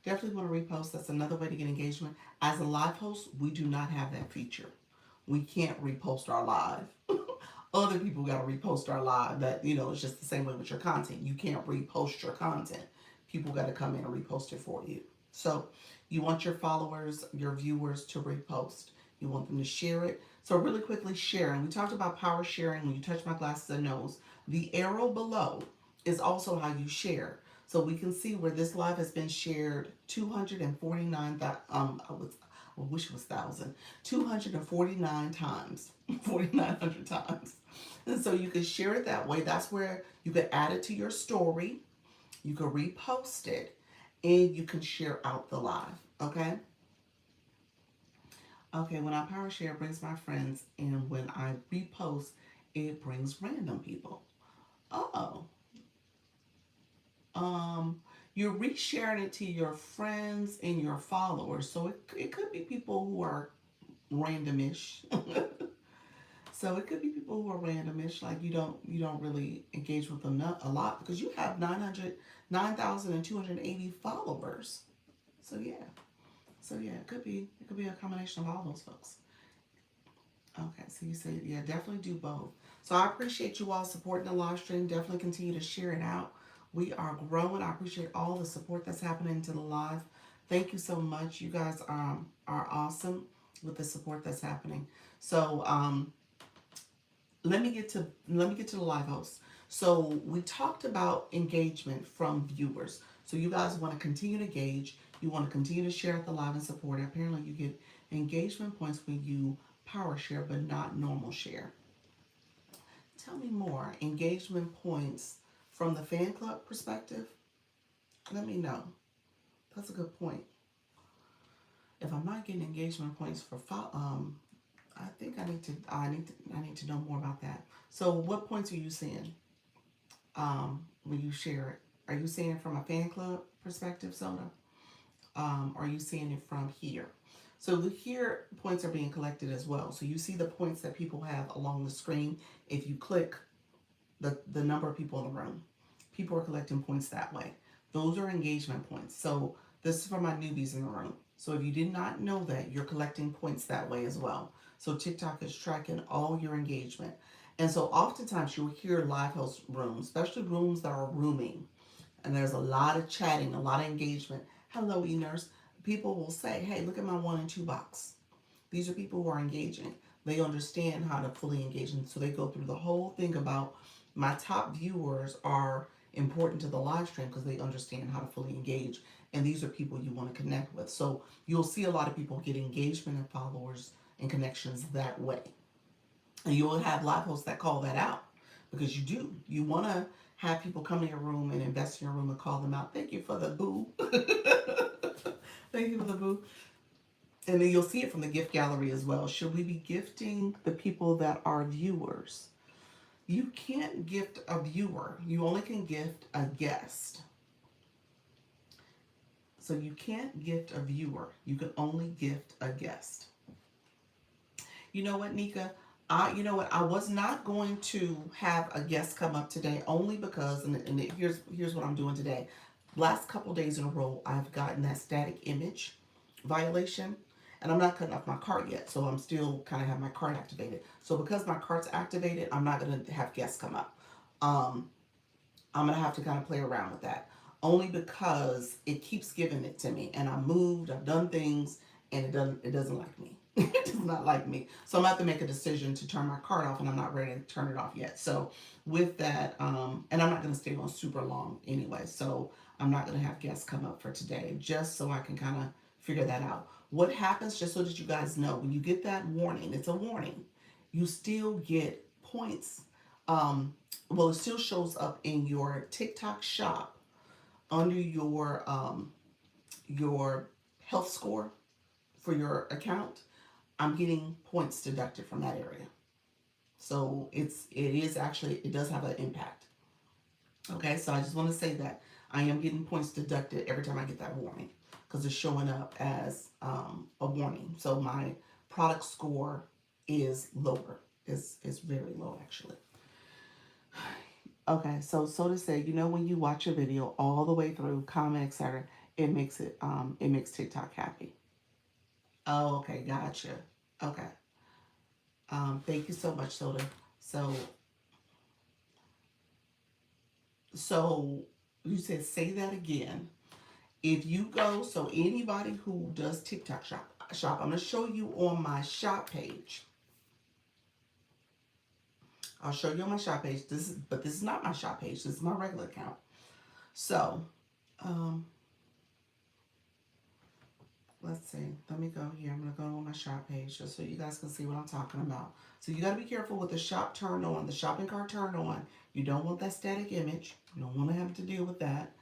definitely want to repost. That's another way to get engagement. As a live host, we do not have that feature. We can't repost our live. Other people gotta repost our live. That it's just the same way with your content. You can't repost your content. people got to come in and repost it for you. So you want your followers, your viewers to repost. You want them to share it. So really quickly, sharing. We talked about power sharing. When you touch my glasses and nose, the arrow below is also how you share. So we can see where this live has been shared 249, I wish it was 1,000, 249 times, 4,900 times. And so you can share it that way. That's where you can add it to your story, you can repost it, and you can share out the live. Okay? Okay, when I power share, it brings my friends, and when I repost, it brings random people. Oh, um, you're resharing it to your friends and your followers, so it could be people who are randomish. So it could be people who are randomish, like you don't really engage with them a lot because you have 9,280 followers. So yeah, it could be a combination of all those folks. Okay, so you say, yeah, definitely do both. So I appreciate you all supporting the live stream. Definitely continue to share it out. We are growing. I appreciate all the support that's happening to the live. Thank you so much. You guys are awesome with the support that's happening. So let me get to the live host. So we talked about engagement from viewers. So you guys want to continue to engage. You want to continue to share at the live and support. Apparently, you get engagement points when you power share, but not normal share. Tell me more. Engagement points from the fan club perspective. Let me know. That's a good point. If I'm not getting engagement points for I think I need to know more about that. So what points are you seeing when you share it? Are you seeing it from a fan club perspective, Soda? Are you seeing it from here? So the here points are being collected as well. So you see the points that people have along the screen. If you click the number of people in the room, people are collecting points that way. Those are engagement points. So this is for my newbies in the room. So if you did not know that, you're collecting points that way as well. So TikTok is tracking all your engagement. And so oftentimes you'll hear live host rooms, especially rooms that are rooming, and there's a lot of chatting, a lot of engagement. Hello, e-nurse. People will say, hey, look at my 1 and 2 box. These are people who are engaging. They understand how to fully engage. And so they go through the whole thing about my top viewers are important to the live stream because they understand how to fully engage. And these are people you want to connect with. So you'll see a lot of people get engagement and followers and connections that way. And you'll have live hosts that call that out because you do. You want to have people come in your room and invest in your room and call them out. Thank you for the boo. Thank you for the boo. And then you'll see it from the gift gallery as well. Should we be gifting the people that are viewers? You can't gift a viewer. You only can gift a guest. So you can't gift a viewer. You can only gift a guest. You know what, Nika? You know what? I was not going to have a guest come up today only because, and here's what I'm doing today. Last couple days in a row, I've gotten that static image violation, and I'm not cutting off my cart yet, so I'm still kind of have my cart activated. So because my cart's activated, I'm not going to have guests come up. Um, I'm going to have to kind of play around with that, only because it keeps giving it to me, and I moved, I've done things, and it doesn't like me. It does not like me. So I'm about to make a decision to turn my card off, and I'm not ready to turn it off yet. So with that, and I'm not going to stay on super long anyway. So I'm not going to have guests come up for today, just so I can kind of figure that out. What happens, just so that you guys know, when you get that warning, it's a warning. You still get points. Well, it still shows up in your TikTok shop under your health score for your account. I'm getting points deducted from that area. So it does have an impact. Okay, so I just want to say that I am getting points deducted every time I get that warning because it's showing up as a warning. So my product score is lower. It's very low actually. Okay, so to say, when you watch a video all the way through, comment, etc., it makes TikTok happy. Oh, okay, gotcha. Okay. Thank you so much, Soda. So, so You said say that again. If you go, so anybody who does TikTok shop, I'm gonna show you on my shop page. I'll show you on my shop page. This is not my shop page. This is my regular account. So, um, let's see. Let me go here. I'm gonna go on my shop page just so you guys can see what I'm talking about. So you gotta be careful with the shop turned on, the shopping cart turned on. You don't want that static image. You don't want to have to deal with that.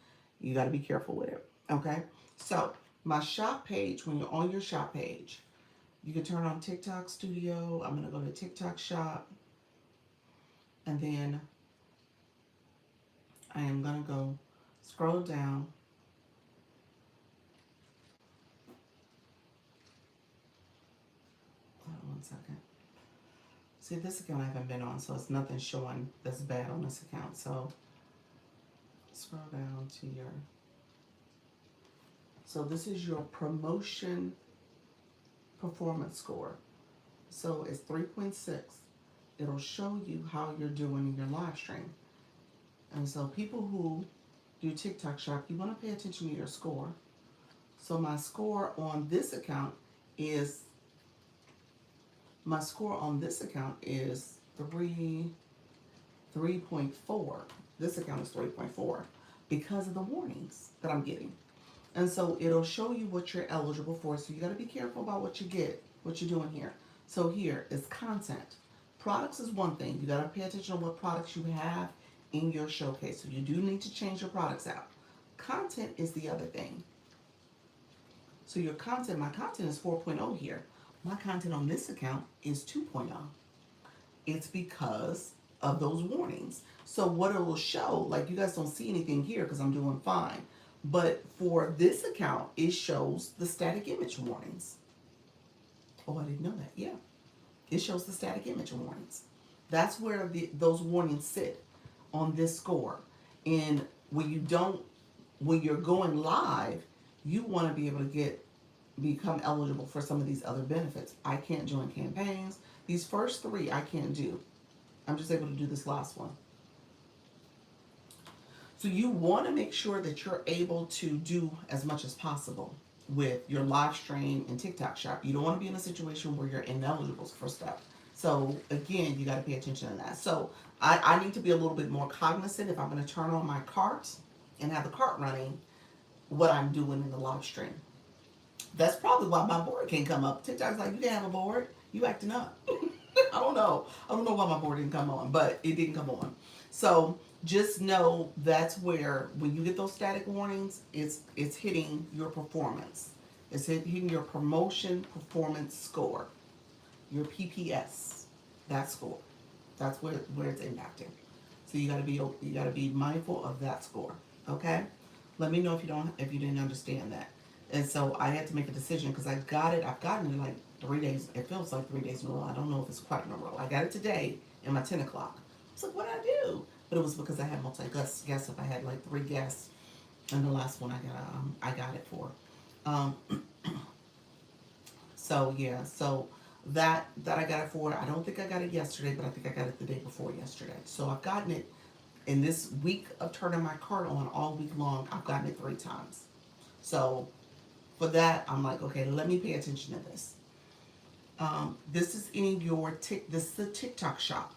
You gotta be careful with it. Okay. So my shop page, when you're on your shop page, you can turn on TikTok Studio. I'm gonna go to TikTok Shop, and then I am gonna go scroll down. Hold on one second. See, this account I haven't been on, so it's nothing showing that's bad on this account. So scroll down to your. So this is your promotion performance score. So it's 3.6. It'll show you how you're doing in your live stream. And so people who do TikTok shop, you want to pay attention to your score. So is my score on this account is 3.4. This account is 3.4 because of the warnings that I'm getting. And so it'll show you what you're eligible for. So you got to be careful about what you get, what you're doing here. So here is content. Products is one thing. You got to pay attention to what products you have in your showcase. So you do need to change your products out. Content is the other thing. So your content, my content is 4.0 here. My content on this account is 2.0. It's because of those warnings. So what it will show, like you guys don't see anything here because I'm doing fine. But for this account, it shows the static image warnings. Oh, I didn't know that. Yeah. It shows the static image warnings. That's where those warnings sit on this score. And when you're going live, you want to be able to become eligible for some of these other benefits. I can't join campaigns. These first three I can't do. I'm just able to do this last one. So you want to make sure that you're able to do as much as possible with your live stream and TikTok shop. You don't want to be in a situation where you're ineligible for stuff. So again, you got to pay attention to that. So I need to be a little bit more cognizant if I'm going to turn on my cart and have the cart running, what I'm doing in the live stream. That's probably why my board can't come up. TikTok's like, you can't have a board. You acting up. I don't know. I don't know why my board didn't come on, but it didn't come on. So just know that's where when you get those static warnings, it's hitting your performance. It's hitting your promotion performance score, your PPS, that score. That's where it's impacting. So you gotta be mindful of that score. Okay? Let me know if you didn't understand that. And so I had to make a decision because I've gotten it like 3 days. It feels like 3 days in a row. I don't know if it's quite in a row. I got it today in my 10 o'clock. I was like, what did I do? But it was because I had multi guests. If I had like 3 guests, and the last one I got it for. Um, so yeah, so that I got it for. I don't think I got it yesterday, but I think I got it the day before yesterday. So I've gotten it in this week of turning my cart on all week long. I've gotten it 3 times. So for that, I'm like, okay, let me pay attention to this. This is in your this is the TikTok shop.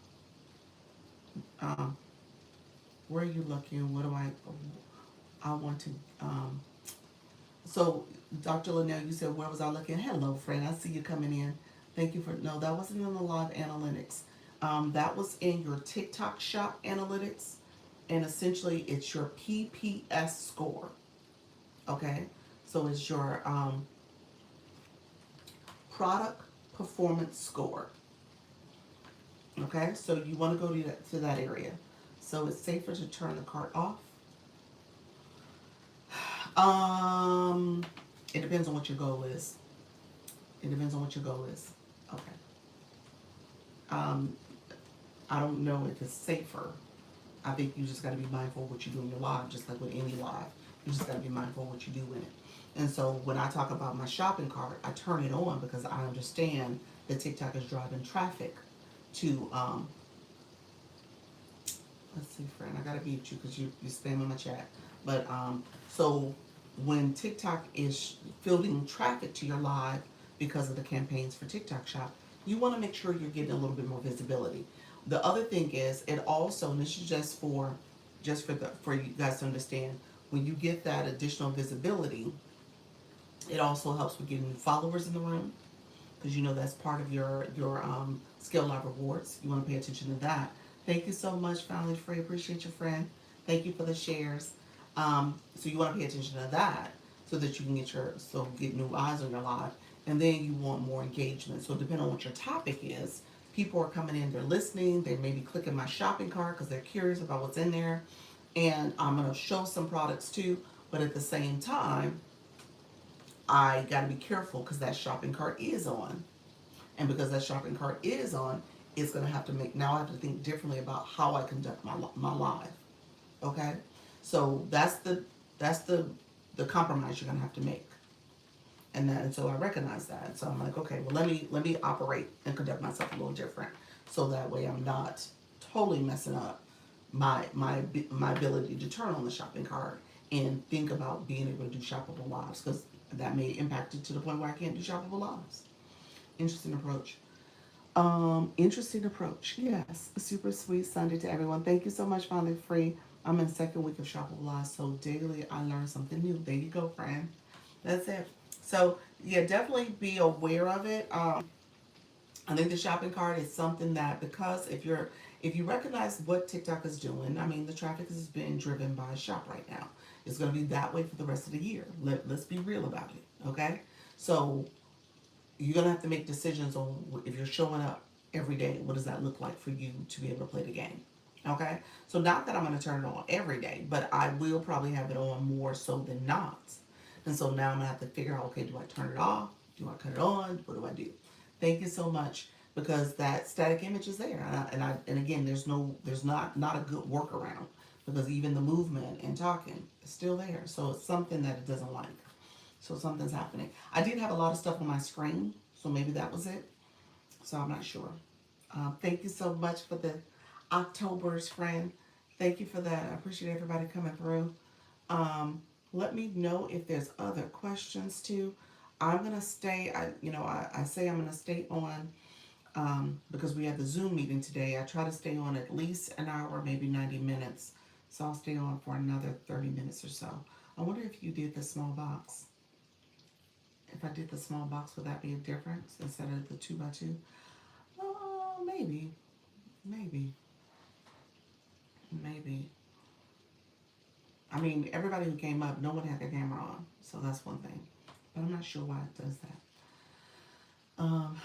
Um, where are you looking? What do I want to, so Dr. Linnell, you said, where was I looking? Hello, friend. I see you coming in. Thank you for, no, that wasn't in the live analytics. That was in your TikTok shop analytics. And essentially it's your PPS score. Okay. So it's your, product performance score. Okay, so you want to go to that area. So it's safer to turn the cart off. It depends on what your goal is. It depends on what your goal is. Okay. Um, I don't know if it's safer. I think you just got to be mindful of what you do in your live, just like with any live. You just got to be mindful of what you do in it. And so when I talk about my shopping cart, I turn it on because I understand that TikTok is driving traffic to, let's see, friend, I gotta mute you because you spam in my chat. But so when TikTok is fielding traffic to your live because of the campaigns for TikTok Shop, you want to make sure you're getting a little bit more visibility. The other thing is, it also, and this is for you guys to understand, when you get that additional visibility, it also helps with getting followers in the room, because you know that's part of your skill live rewards. You want to pay attention to that. Thank you so much, Family Free. Appreciate your friend. Thank you for the shares. So you want to pay attention to that so that you can get new eyes on your live, and then you want more engagement. So depending on what your topic is, people are coming in, they're listening, they may be clicking my shopping cart because they're curious about what's in there, and I'm gonna show some products too. But at the same time, I got to be careful because that shopping cart is on. And because that shopping cart is on, it's going to have to now I have to think differently about how I conduct my live. Okay? So that's the compromise you're going to have to make. And so I recognize that. So I'm like, okay, well, let me operate and conduct myself a little different, so that way I'm not totally messing up my ability to turn on the shopping cart and think about being able to do shoppable lives, because that may impact it to the point where I can't do shoppable lives. Interesting approach. Interesting approach. Yes. A super sweet Sunday to everyone. Thank you so much, Finally Free. I'm in the second week of shoppable lives, so daily I learn something new. There you go, friend. That's it. So yeah, definitely be aware of it. I think the shopping cart is something that, because if you recognize what TikTok is doing, I mean, the traffic is being driven by shop right now. It's going to be that way for the rest of the year. Let's be real about it, okay? So you're going to have to make decisions on, if you're showing up every day, what does that look like for you to be able to play the game, okay? So not that I'm going to turn it on every day, but I will probably have it on more so than not. And so now I'm going to have to figure out, okay, do I turn it off? Do I cut it on? What do I do? Thank you so much, because that static image is there, and again, there's not a good workaround, because even the movement and talking is still there. So it's something that it doesn't like. So something's happening. I did have a lot of stuff on my screen, so maybe that was it. So I'm not sure. Thank you so much for the October's friend. Thank you for that. I appreciate everybody coming through. Um, Let me know if there's other questions too. I'm gonna stay. I say I'm gonna stay on, because we have the Zoom meeting today. I try to stay on at least an hour, maybe 90 minutes. So I'll stay on for another 30 minutes or so. I wonder if you did the small box. If I did the small box, would that be a difference instead of the 2x2? Oh, maybe, maybe, maybe. I mean, everybody who came up, no one had their camera on, so that's one thing. But I'm not sure why it does that.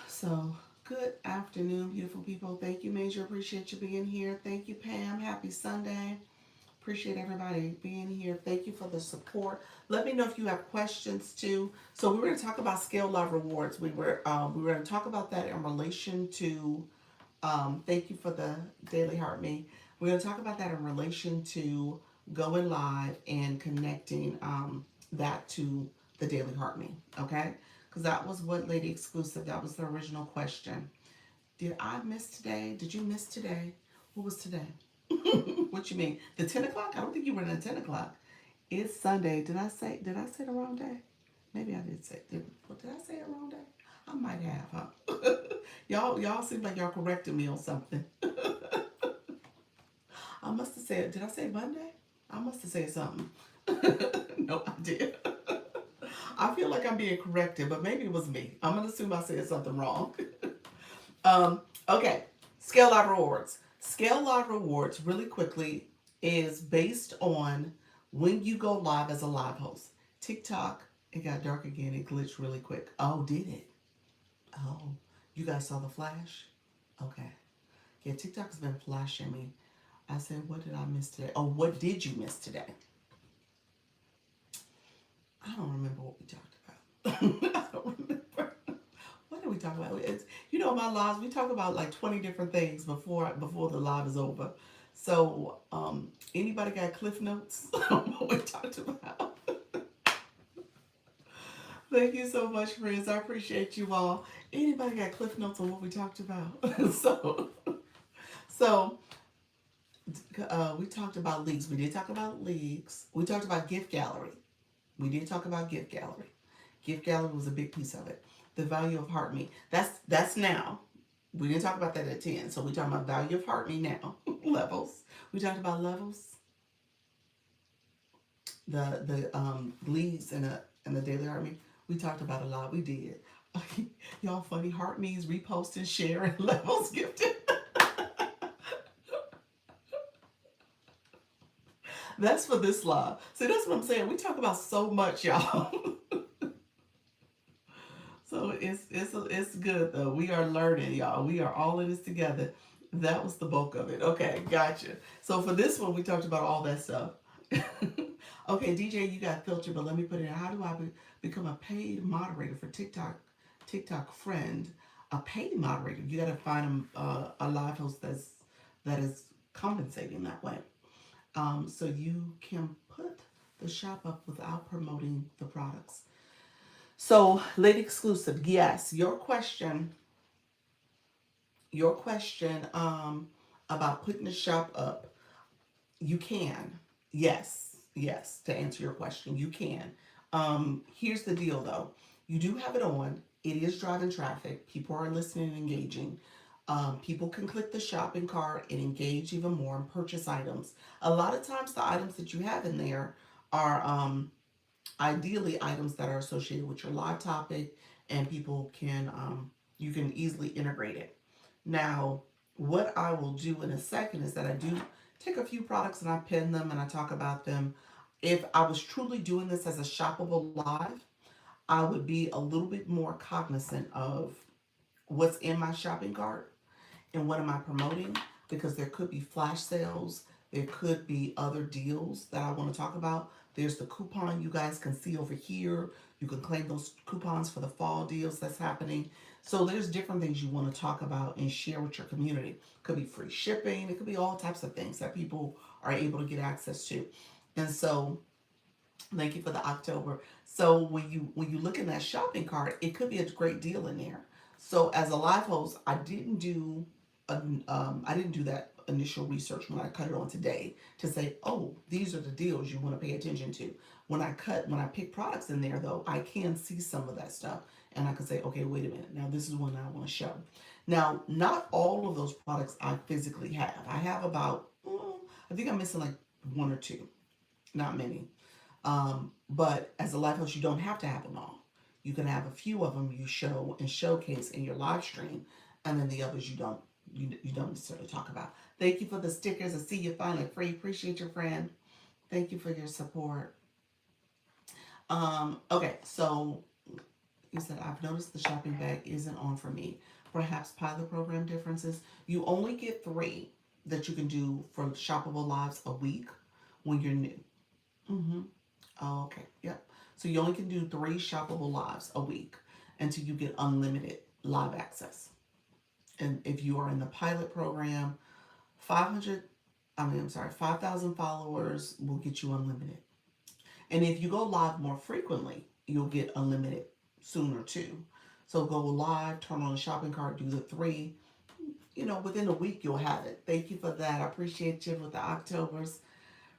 So good afternoon, beautiful people. Thank you, Major. Appreciate you being here. Thank you, Pam. Happy Sunday. Appreciate everybody being here. Thank you for the support. Let me know if you have questions too. So we were going to talk about scale live rewards. We were going to talk about that in relation to. Thank you for the daily heart me. We're going to talk about that in relation to going live and connecting that to the daily heart me. Okay, because that was what Lady Exclusive. That was the original question. Did I miss today? Did you miss today? What was today? What you mean? The 10 o'clock? I don't think you were in the 10 o'clock. It's Sunday. Did I say the wrong day? Maybe I did say, did I say it wrong day? I might have, huh? y'all seem like y'all corrected me on something. I must have said, did I say Monday? I must have said something. No, I did. I feel like I'm being corrected, but maybe it was me. I'm going to assume I said something wrong. Okay, Scale Live Rewards. Scale Live Rewards, really quickly, is based on when you go live as a live host. TikTok, it got dark again. It glitched really quick. Oh, did it? Oh, you guys saw the flash? Okay. Yeah, TikTok's been flashing me. I said, what did I miss today? Oh, what did you miss today? I don't remember what we talked about. I don't remember. What did we talk about? My lives, we talk about like 20 different things before the live is over. So, anybody got cliff notes on what we talked about? Thank you so much, friends. I appreciate you all. Anybody got cliff notes on what we talked about? so, We talked about leagues. We did talk about leagues. We talked about gift gallery. We did talk about gift gallery. Gift gallery was a big piece of it. The value of heart me. That's now. We didn't talk about that at 10. So we talking about value of heart me now. Levels. We talked about levels. The leads and the daily heart me. We talked about a lot. We did. Y'all funny. Heart me's repost and share and levels gifted. That's for this live. See, that's what I'm saying. We talk about so much, y'all. So it's good though. We are learning, y'all. We are all in this together. That was the bulk of it. Okay, gotcha. So for this one, we talked about all that stuff. Okay, DJ, you got filtered, but let me put it in. How do I become a paid moderator for TikTok? TikTok friend, a paid moderator. You got to find a live host that is compensating that way. So you can put the shop up without promoting the products. So, lady exclusive, yes, your question about putting the shop up, you can. Yes, to answer your question, you can. Here's the deal though. You do have it on. It is driving traffic. People are listening and engaging. People can click the shopping cart and engage even more and purchase items. A lot of times, the items that you have in there are ideally items that are associated with your live topic, and people can you can easily integrate it. Now, what I will do in a second is that I do take a few products and I pin them and I talk about them. If I was truly doing this as a shoppable live, I would be a little bit more cognizant of what's in my shopping cart and what am I promoting, because there could be flash sales, there could be other deals that I want to talk about. There's the coupon you guys can see over here. You can claim those coupons for the fall deals that's happening. So there's different things you want to talk about and share with your community. It could be free shipping, it could be all types of things that people are able to get access to. And so thank you for the October. So when you look in that shopping cart, it could be a great deal in there. So as a live host, I didn't do that initial research when I cut it on today to say, oh, these are the deals you want to pay attention to. When I pick products in there though, I can see some of that stuff and I can say, okay, wait a minute. Now this is one I want to show. Now, not all of those products I physically have. I have about, I think I'm missing like one or two, not many. But as a life coach, you don't have to have them all. You can have a few of them you show and showcase in your live stream, and then the others you don't. You don't necessarily talk about. Thank you for the stickers. I see you finally free. Appreciate your friend. Thank you for your support. Okay, so you said I've noticed the shopping bag isn't on for me. Perhaps pilot program differences. You only get 3 that you can do for shoppable lives a week when you're new. Mm-hmm. Oh, okay. Yep. So you only can do 3 shoppable lives a week until you get unlimited live access. And if you are in the pilot program, 500, I'm sorry, 5,000 followers will get you unlimited. And if you go live more frequently, you'll get unlimited sooner too. So go live, turn on the shopping cart, do the 3. Within a week you'll have it. Thank you for that. I appreciate you with the Octobers.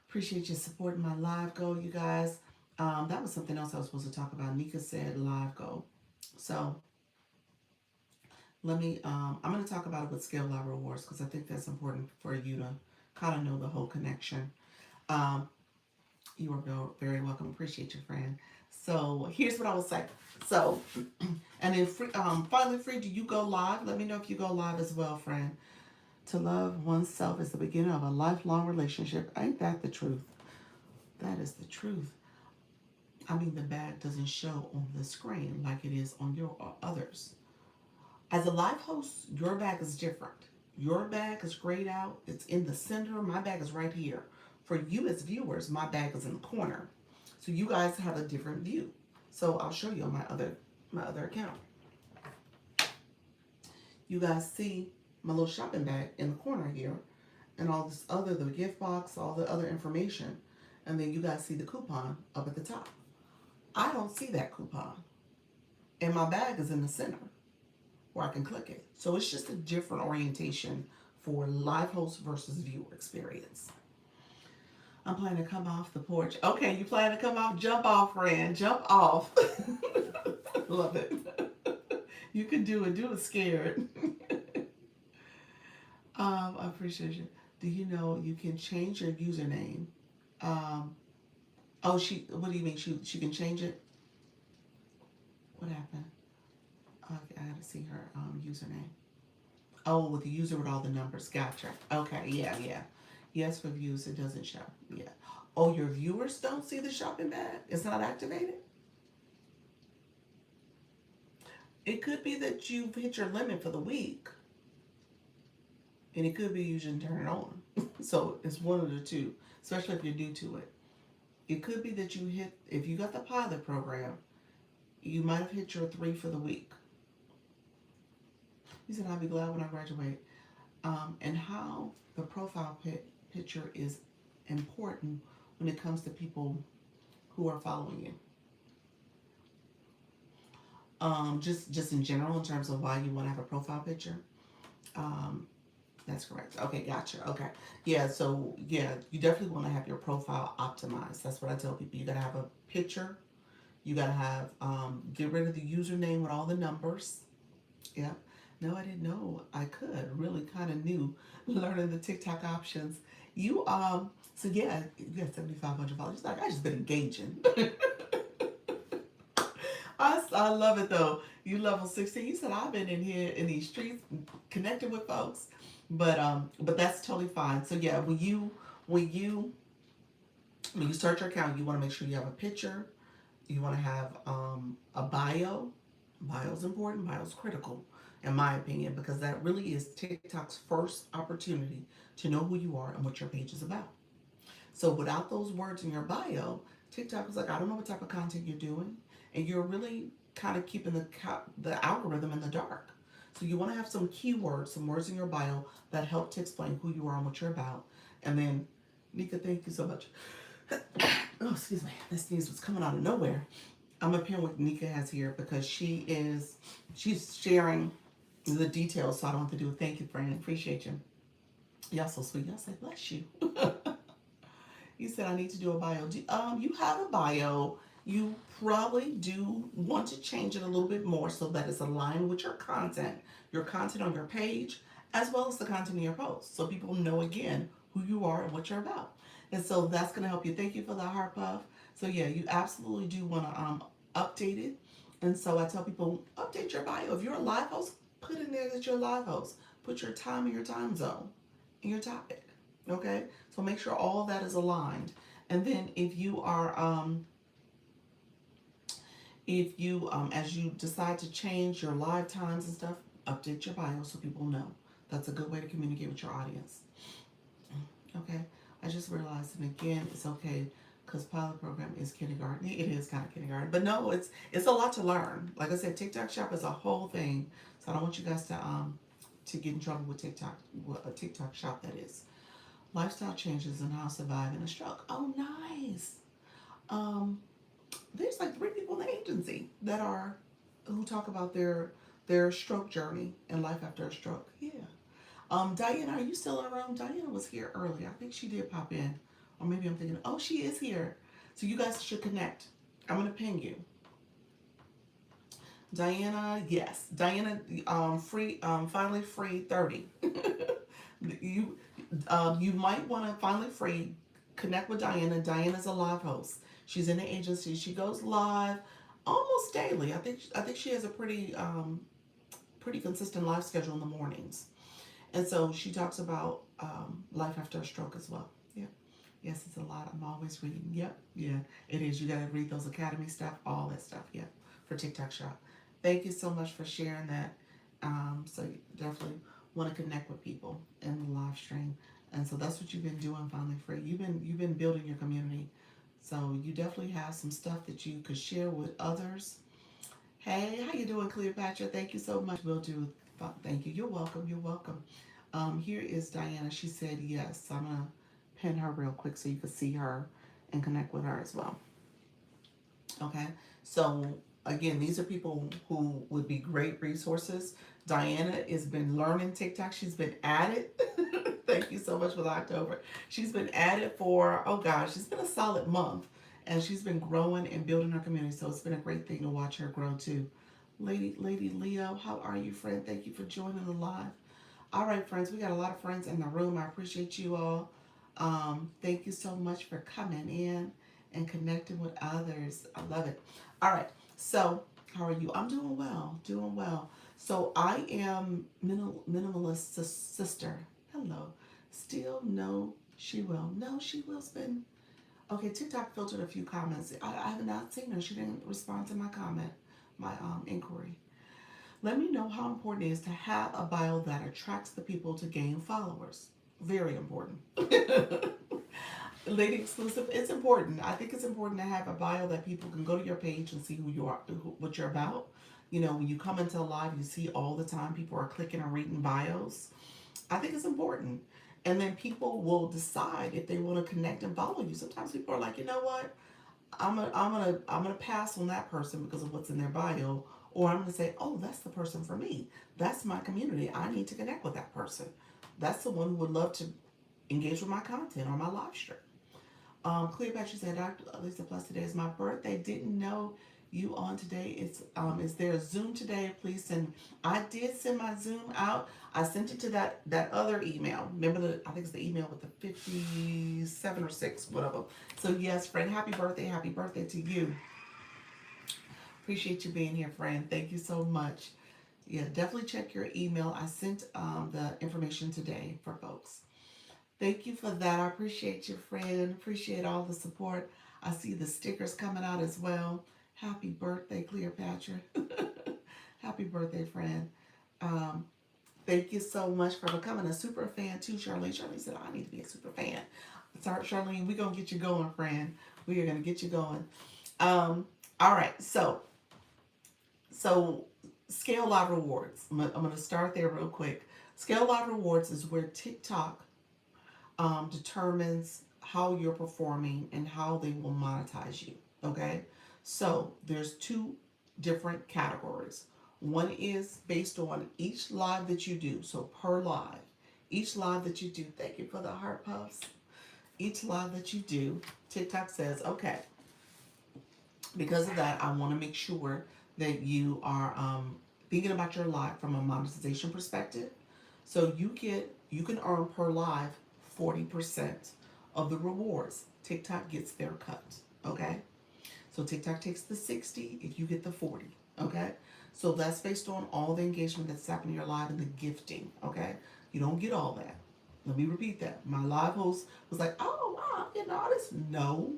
Appreciate you supporting my live goal, you guys. That was something else I was supposed to talk about. Nika said live goal. So I'm going to talk about it with Scale Live Rewards because I think that's important for you to kind of know the whole connection. Um, you are very welcome. Appreciate your friend. So here's what I will say. So, and then finally, free, do you go live? Let me know if you go live as well, friend. To love oneself is the beginning of a lifelong relationship. Ain't that the truth? That is the truth. I mean, the bag doesn't show on the screen like it is on your others. As a live host, your bag is different. Your bag is grayed out. It's in the center. My bag is right here. For you as viewers, my bag is in the corner. So you guys have a different view. So I'll show you on my other account. You guys see my little shopping bag in the corner here, and all this other, the gift box, all the other information. And then you guys see the coupon up at the top. I don't see that coupon. And my bag is in the center where I can click it. So it's just a different orientation for live host versus viewer experience. I'm planning to come off the porch. Okay, you plan to come off? Jump off, Rand. Jump off. Love it. You can do it. Do it scared. I appreciate you. Do you know you can change your username? Um, oh, she. What do you mean? She can change it? What happened? Okay, I gotta see her username. Oh, with the user with all the numbers. Gotcha. Okay. Yeah. Yeah. Yes, for views it doesn't show. Yeah. Oh, your viewers don't see the shopping bag? It's not activated? It could be that you've hit your limit for the week, and it could be you shouldn't turn it on. So it's one of the two, especially if you're new to it. It could be that you hit, if you got the pilot program, you might have hit your 3 for the week. He said, I'll be glad when I graduate. And how the profile picture is important when it comes to people who are following you. Just in general, in terms of why you want to have a profile picture. Um, that's correct. Okay, gotcha. Okay. Yeah, so yeah, you definitely want to have your profile optimized. That's what I tell people. You gotta have a picture. You gotta have get rid of the username with all the numbers. Yeah. No, I didn't know I could. Really kind of new learning the TikTok options. You so yeah, you got 7,500 followers. Like I just been engaging. I love it though. You level 16. You said I've been in here in these streets connecting with folks. But that's totally fine. So yeah, when you when you start your account, you want to make sure you have a picture. You want to have a bio. Bio's important. Bio's critical, in my opinion, because that really is TikTok's first opportunity to know who you are and what your page is about. So without those words in your bio, TikTok is like, I don't know what type of content you're doing, and you're really kind of keeping the algorithm in the dark. So you want to have some keywords, some words in your bio that help to explain who you are and what you're about. And then, Nika, thank you so much. Oh, excuse me. That sneeze was coming out of nowhere. I'm a pin what Nika has here because she's sharing the details, so I don't have to do it. Thank you, friend. Appreciate you. Y'all so sweet. Y'all say bless you. You said I need to do a bio. You have a bio. You probably do want to change it a little bit more so that it's aligned with your content on your page, as well as the content in your post, so people know again who you are and what you're about. And so that's gonna help you. Thank you for the heart puff. So yeah, you absolutely do want to update it. And so I tell people update your bio. If you're a live host, put in there that you're a live host. Put your time and your time zone and your topic. Okay, so make sure all that is aligned. And then if you as you decide to change your live times and stuff, update your bio so people know. That's a good way to communicate with your audience. Okay, I just realized, and again, it's okay because pilot program is kindergarten. It is kind of kindergarten, but no, it's a lot to learn. Like I said, TikTok Shop is a whole thing, so I don't want you guys to get in trouble with TikTok. What a TikTok Shop that is. Lifestyle changes and how surviving a stroke. Oh, nice. Um, there's like 3 people in the agency that are who talk about their stroke journey and life after a stroke. Yeah. Diana, are you still in the room? Diana was here earlier. I think she did pop in, or maybe I'm thinking, oh, she is here. So you guys should connect. I'm gonna ping you. Diana, yes. Diana, free, finally free 30. you you might want to finally free connect with Diana. Diana's a live host. She's in the agency. She goes live almost daily. I think she has a pretty consistent live schedule in the mornings, and so she talks about life after a stroke as well. Yeah, yes, it's a lot. I'm always reading. Yep, yeah, it is. You got to read those academy stuff, all that stuff. Yeah, for TikTok Shop. Thank you so much for sharing that. So you definitely want to connect with people in the live stream, and so that's what you've been doing. Finally free. You've been building your community, so you definitely have some stuff that you could share with others. Hey, how you doing, Cleopatra? Thank you so much. Will do. Thank you. You're welcome. You're welcome. Here is Diana. She said yes. I'm gonna pin her real quick so you can see her and connect with her as well. Okay. So again, these are people who would be great resources. Diana has been learning TikTok. She's been at it. Thank you so much for the October. She's been at it for, oh gosh, it's been a solid month. And she's been growing and building her community. So it's been a great thing to watch her grow too. Lady Leo, how are you, friend? Thank you for joining the live. All right, friends, we got a lot of friends in the room. I appreciate you all. Thank you so much for coming in and connecting with others. I love it. All right, so how are you? I'm doing well, doing well. So I am minimalist sister. Hello. Still no, she will. No, she will spend. Okay, TikTok filtered a few comments. I have not seen her. She didn't respond to my comment, my inquiry. Let me know how important it is to have a bio that attracts the people to gain followers. Very important. Lady exclusive, it's important. I think it's important to have a bio that people can go to your page and see who you are, what you're about. You know, when you come into a live, you see all the time people are clicking and reading bios. I think it's important. And then people will decide if they want to connect and follow you. Sometimes people are like, you know what? I'm gonna pass on that person because of what's in their bio, or I'm gonna say, oh, that's the person for me. That's my community. I need to connect with that person. That's the one who would love to engage with my content or my live stream. Cleopatra said, Dr. Lisa Plus, today is my birthday. Didn't know you on today. It's is there a Zoom today? Please send. I did send my Zoom out. I sent it to that other email. Remember I think it's the email with the 57 or 6, whatever. So yes, friend, happy birthday to you. Appreciate you being here, friend. Thank you so much. Yeah, definitely check your email. I sent the information today for folks. Thank you for that. I appreciate you, friend. Appreciate all the support. I see the stickers coming out as well. Happy birthday, Cleopatra. Happy birthday, friend. Um, Thank you so much for becoming a super fan too, Charlene. Charlene said, I need to be a super fan. Sorry, Charlene, we're going to get you going, friend. We are going to get you going. All right, so Scale Live Rewards. I'm going to start there real quick. Scale Live Rewards is where TikTok determines how you're performing and how they will monetize you. Okay, so there's two different categories. One is based on each live that you do, so per live, each live that you do. Thank you for the heart puffs. Each live that you do, TikTok says, okay, because of that, I want to make sure that you are thinking about your live from a monetization perspective. So you can earn per live 40% of the rewards. TikTok gets their cut. Okay? So TikTok takes the 60 if you get the 40. Okay? So that's based on all the engagement that's happening in your live and the gifting. Okay? You don't get all that. Let me repeat that. My live host was like, oh wow, I'm getting all this. No.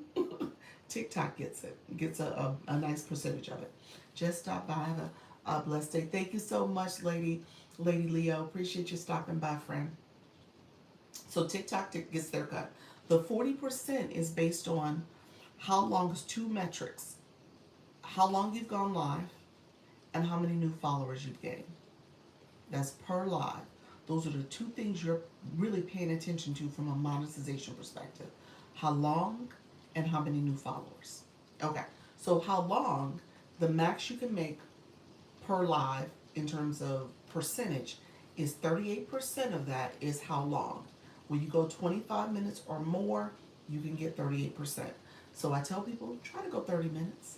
TikTok gets it. Gets a nice percentage of it. Just stop by. Have a blessed day. Thank you so much, Lady Leo. Appreciate you stopping by, friend. So TikTok gets their cut. The 40% is based on how long is two metrics. How long you've gone live and how many new followers you've gained. That's per live. Those are the two things you're really paying attention to from a monetization perspective. How long and how many new followers. Okay, so how long, the max you can make per live in terms of percentage is 38% of that is how long. When you go 25 minutes or more, you can get 38%. So I tell people, try to go 30 minutes,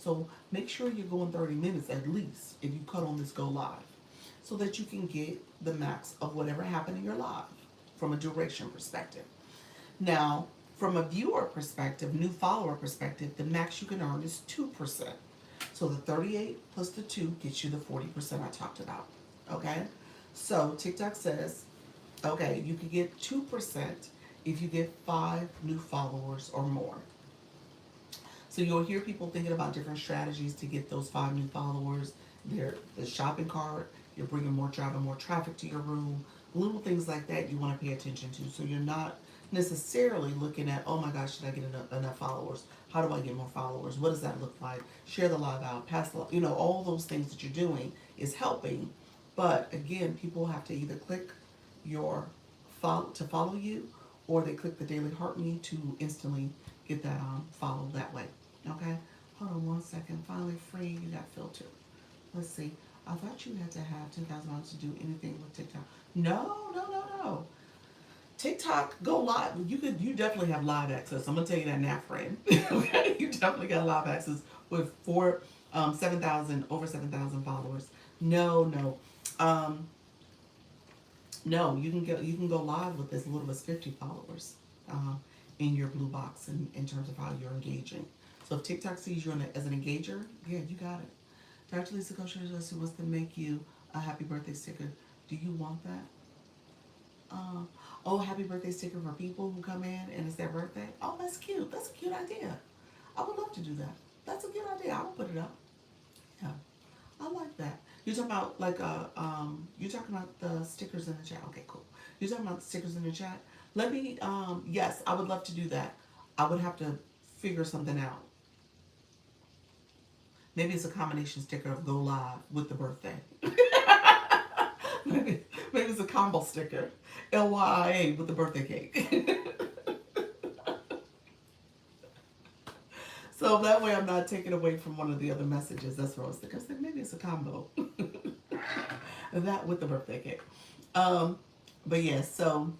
so make sure you're going 30 minutes at least if you cut on this go live, so that you can get the max of whatever happened in your live from a duration perspective. Now, from a viewer perspective, new follower perspective, the max you can earn is 2%. So the 38 plus the 2 gets you the 40% I talked about. Okay? So TikTok says, okay, you can get 2% if you get 5 new followers or more. So you'll hear people thinking about different strategies to get those 5 new followers. The shopping cart, you're bringing more traffic to your room, little things like that you want to pay attention to. So you're not necessarily looking at, oh my gosh, should I get enough followers? How do I get more followers? What does that look like? Share the live out, pass the, all those things that you're doing is helping. But again, people have to either click your follow you, or they click the daily heart me to instantly get that follow that way. Okay, hold on one second. Finally free, you got filtered. Let's see. I thought you had to have $10,000 to do anything with TikTok. No. TikTok, go live. You definitely have live access. I'm gonna tell you that now, friend. Okay, you definitely got live access with 7,000 over 7,000 followers. No, no, um, no. You can go live with as little as 50 followers, uh, in your blue box in terms of how you're engaging. So if TikTok sees you as an engager, yeah, you got it. Dr. Lisa Coach wants to make you a happy birthday sticker. Do you want that? Uh, oh, happy birthday sticker for people who come in and it's their birthday. Oh, that's cute. That's a cute idea. I would love to do that. That's a good idea. I will put it up. Yeah, I like that. You're talking about like you're talking about the stickers in the chat. Okay, cool. You're talking about the stickers in the chat. Let me yes, I would love to do that. I would have to figure something out. Maybe it's a combination sticker of go live with the birthday. Maybe it's a combo sticker. LYA with the birthday cake. So that way I'm not taking away from one of the other messages. That's what I was thinking. I said maybe it's a combo. That with the birthday cake. Um, but yes, so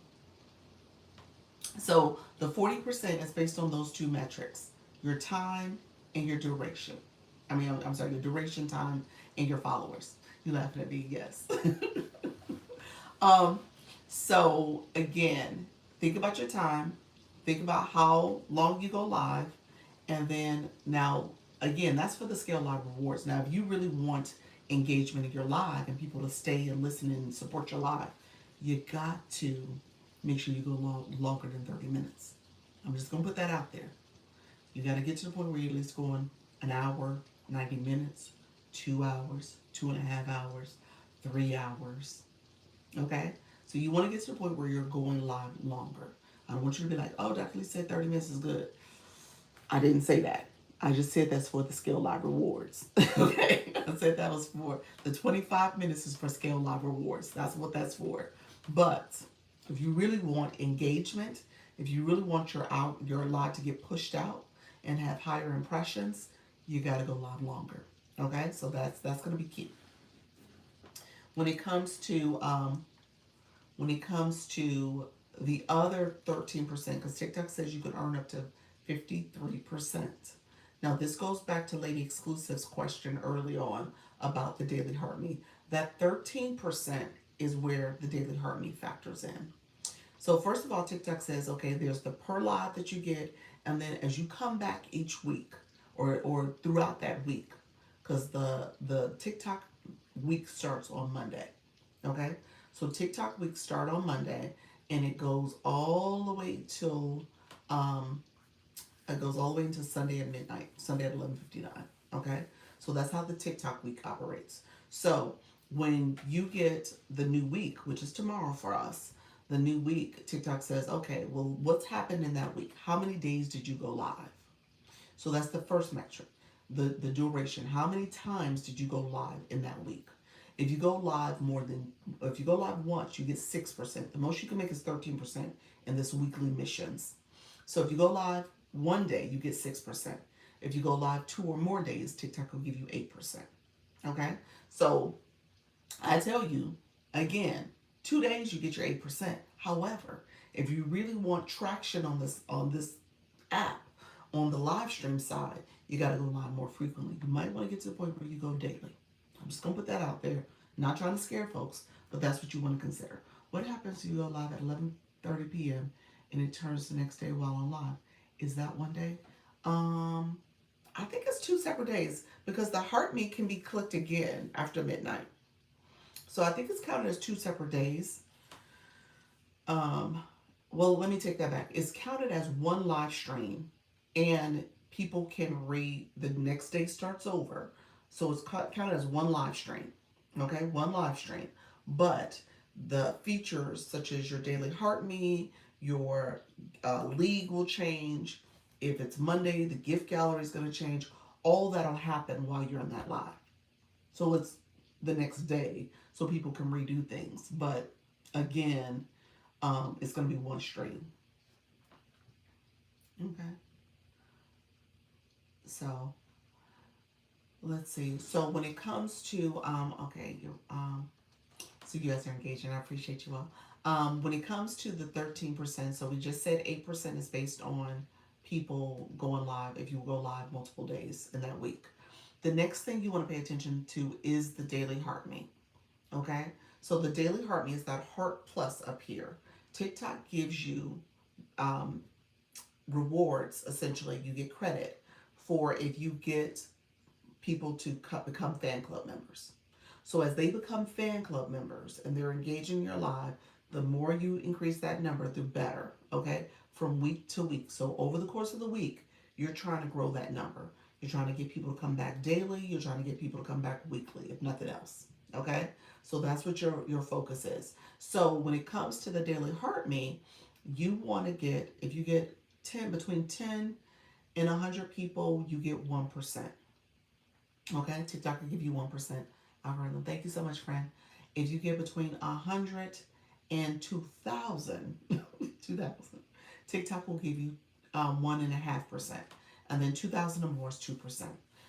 the 40% is based on those two metrics: your time and your duration. I'm sorry, your duration, time, and your followers. You laughing at me? Yes. um, so again, think about your time. Think about how long you go live, and then now again, that's for the scale live rewards. Now, if you really want engagement in your live and people to stay and listen and support your live, you got to make sure you go longer than 30 minutes. I'm just gonna put that out there. You got to get to the point where you're at least going an hour, 90 minutes, 2 hours, 2.5 hours, 3 hours. Okay? So you want to get to the point where you're going live longer. I don't want you to be like, oh, Dr. Lee said 30 minutes is good. I didn't say that. I just said that's for the Scale Live Rewards. Okay? I said that was for the 25 minutes is for Scale Live Rewards. That's what that's for. But if you really want engagement, if you really want your live to get pushed out and have higher impressions, you got to go live longer. Okay? So that's going to be key. When it comes to the other 13%, because TikTok says you can earn up to 53%. Now, this goes back to Lady Exclusive's question early on about the daily heart me. That 13% is where the daily heart me factors in. So first of all, TikTok says, okay, there's the per live that you get, and then as you come back each week or throughout that week, because the TikTok week starts on Monday. Okay, so TikTok week start on Monday, and it goes all the way till um, it goes all the way into Sunday at midnight, Sunday at 11:59. Okay, so that's how the TikTok week operates. So when you get the new week, which is tomorrow for us, the new week, TikTok says, okay, well, what's happened in that week? How many days did you go live? So that's the first metric, the duration. How many times did you go live in that week? If you go live if you go live once, you get 6%. The most you can make is 13% in this weekly missions. So if you go live one day, you get 6%. If you go live 2 or more days, TikTok will give you 8%. Okay? So I tell you, again, 2 days you get your 8%. However, if you really want traction on this app, on the live stream side, you got to go live more frequently. You might want to get to the point where you go daily. I'm just going to put that out there. Not trying to scare folks, but that's what you want to consider. What happens if you go live at 11:30 p.m. and it turns the next day while on live? Is that one day? Um, I think it's 2 separate days because the heart me can be clicked again after midnight. So I think it's counted as 2 separate days. Um, well, let me take that back. It's counted as one live stream, and people can read the next day starts over. So it's counted as one live stream. Okay, one live stream. But the features such as your daily heart me, your league will change. If it's Monday, the gift gallery is going to change. All that'll happen while you're in that live. So it's the next day, so people can redo things. But again, it's going to be one stream. Okay. So let's see. So when it comes to okay, So you guys are engaging. I appreciate you all. When it comes to the 13%, so we just said 8% is based on people going live if you go live multiple days in that week. The next thing you want to pay attention to is the daily heart rate. Okay? So the daily heart rate is that heart plus up here. TikTok gives you um, rewards, essentially. You get credit for if you get people to become fan club members. So as they become fan club members and they're engaging in your live, the more you increase that number, the better, okay? From week to week. So over the course of the week, you're trying to grow that number. You're trying to get people to come back daily. You're trying to get people to come back weekly, if nothing else, okay? So that's what your focus is. So when it comes to the daily heart me, you want to get, if you get 10, between 10 and 100 people, you get 1%. Okay, TikTok will give you 1% algorithm. Thank you so much, friend. If you get between 100 and 2,000, 2,000, TikTok will give you 1.5%. And then 2,000 or more is 2%.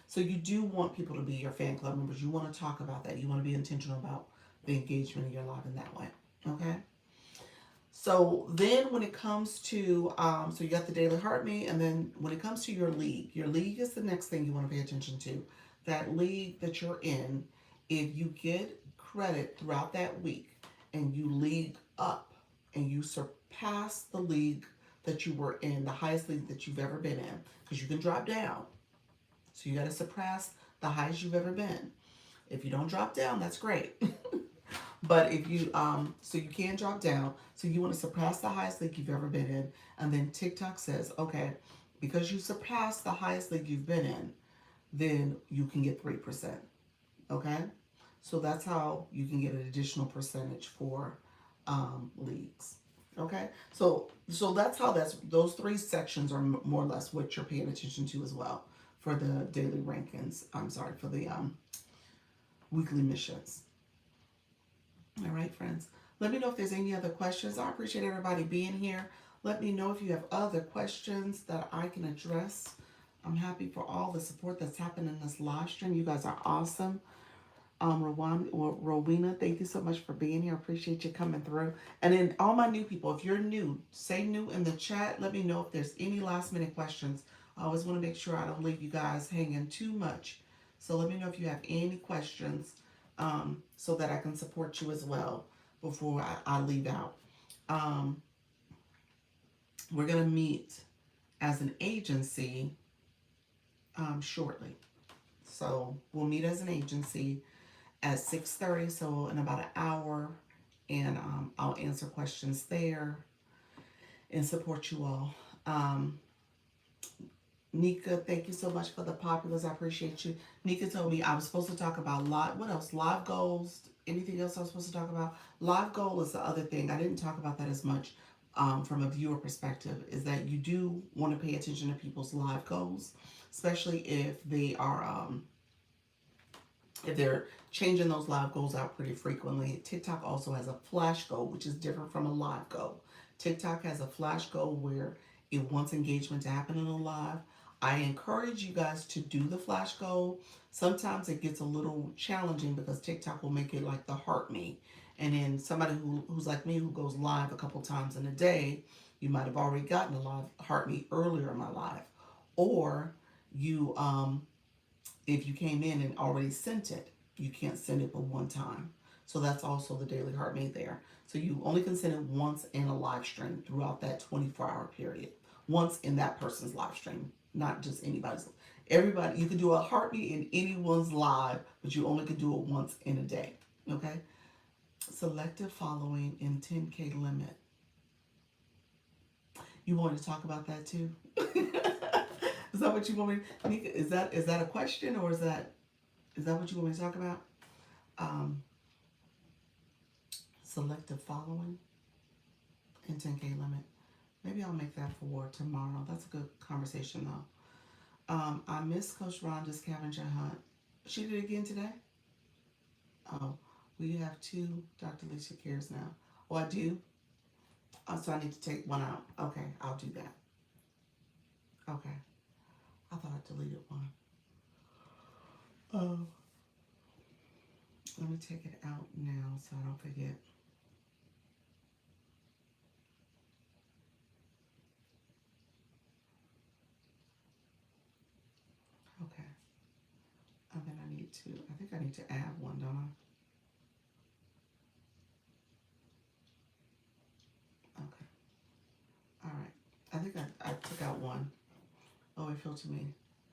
So you do want people to be your fan club members. You want to talk about that. You want to be intentional about the engagement in your live in that way. Okay? So then when it comes to, so you got the daily heart rate, and then when it comes to your league is the next thing you want to pay attention to. That league that you're in, if you get credit throughout that week and you league up and you surpass the league that you were in, the highest league that you've ever been in, because you can drop down. So you got to surpass the highest you've ever been. If you don't drop down, that's great. But if you, so you can drop down. So you want to surpass the highest league you've ever been in. And then TikTok says, okay, because you surpassed the highest league you've been in, then you can get 3%. Okay? So that's how you can get an additional percentage for leagues. Okay? So that's how those three sections are more or less what you're paying attention to as well for the daily rankings. I'm sorry, for the weekly missions. All right, friends. Let me know if there's any other questions. I appreciate everybody being here. Let me know if you have other questions that I can address. I'm happy for all the support that's happened in this live stream. You guys are awesome. Rowena, thank you so much for being here. I appreciate you coming through. And then all my new people, if you're new, say new in the chat. Let me know if there's any last minute questions. I always want to make sure I don't leave you guys hanging too much. So let me know if you have any questions so that I can support you as well before I leave out. We're going to meet as an agency shortly. So we'll meet as an agency at 6:30, so in about an hour, and I'll answer questions there and support you all. Nika, thank you so much for the populars. I appreciate you. Nika told me I was supposed to talk about what else? Live goals. Anything else I was supposed to talk about? Live goal is the other thing. I didn't talk about that as much from a viewer perspective, is that you do want to pay attention to people's live goals, especially if they are if they're changing those live goals out pretty frequently. TikTok also has a flash goal, which is different from a live goal. TikTok has a flash goal where it wants engagement to happen in a live. I encourage you guys to do the flash goal. Sometimes it gets a little challenging because TikTok will make it like the heart me. And then somebody who's like me, who goes live a couple times in a day, you might have already gotten a live heart me earlier in my live. Or you, if you came in and already sent it, you can't send it but one time. So that's also the daily heart made there. So you only can send it once in a live stream throughout that 24-hour period. Once in that person's live stream, not just anybody's. Everybody, you can do a heartbeat in anyone's live, but you only can do it once in a day. Okay? Selective following in 10K limit. You want to talk about that too? Is that what you want me? Is that a question, or is that what you want me to talk about? Selective following and 10K limit. Maybe I'll make that for tomorrow. That's a good conversation though. I miss Coach Rhonda's scavenger hunt. She did it again today? Oh, we have 2 Dr. Lisa Cares now. Oh, I do? Oh, so I need to take one out. Okay, I'll do that. Okay. I thought I deleted one. Let me take it out now so I don't forget. Okay. And then I think I need to add one, don't I? Okay. All right. I think I took out one. Oh, it filtered me.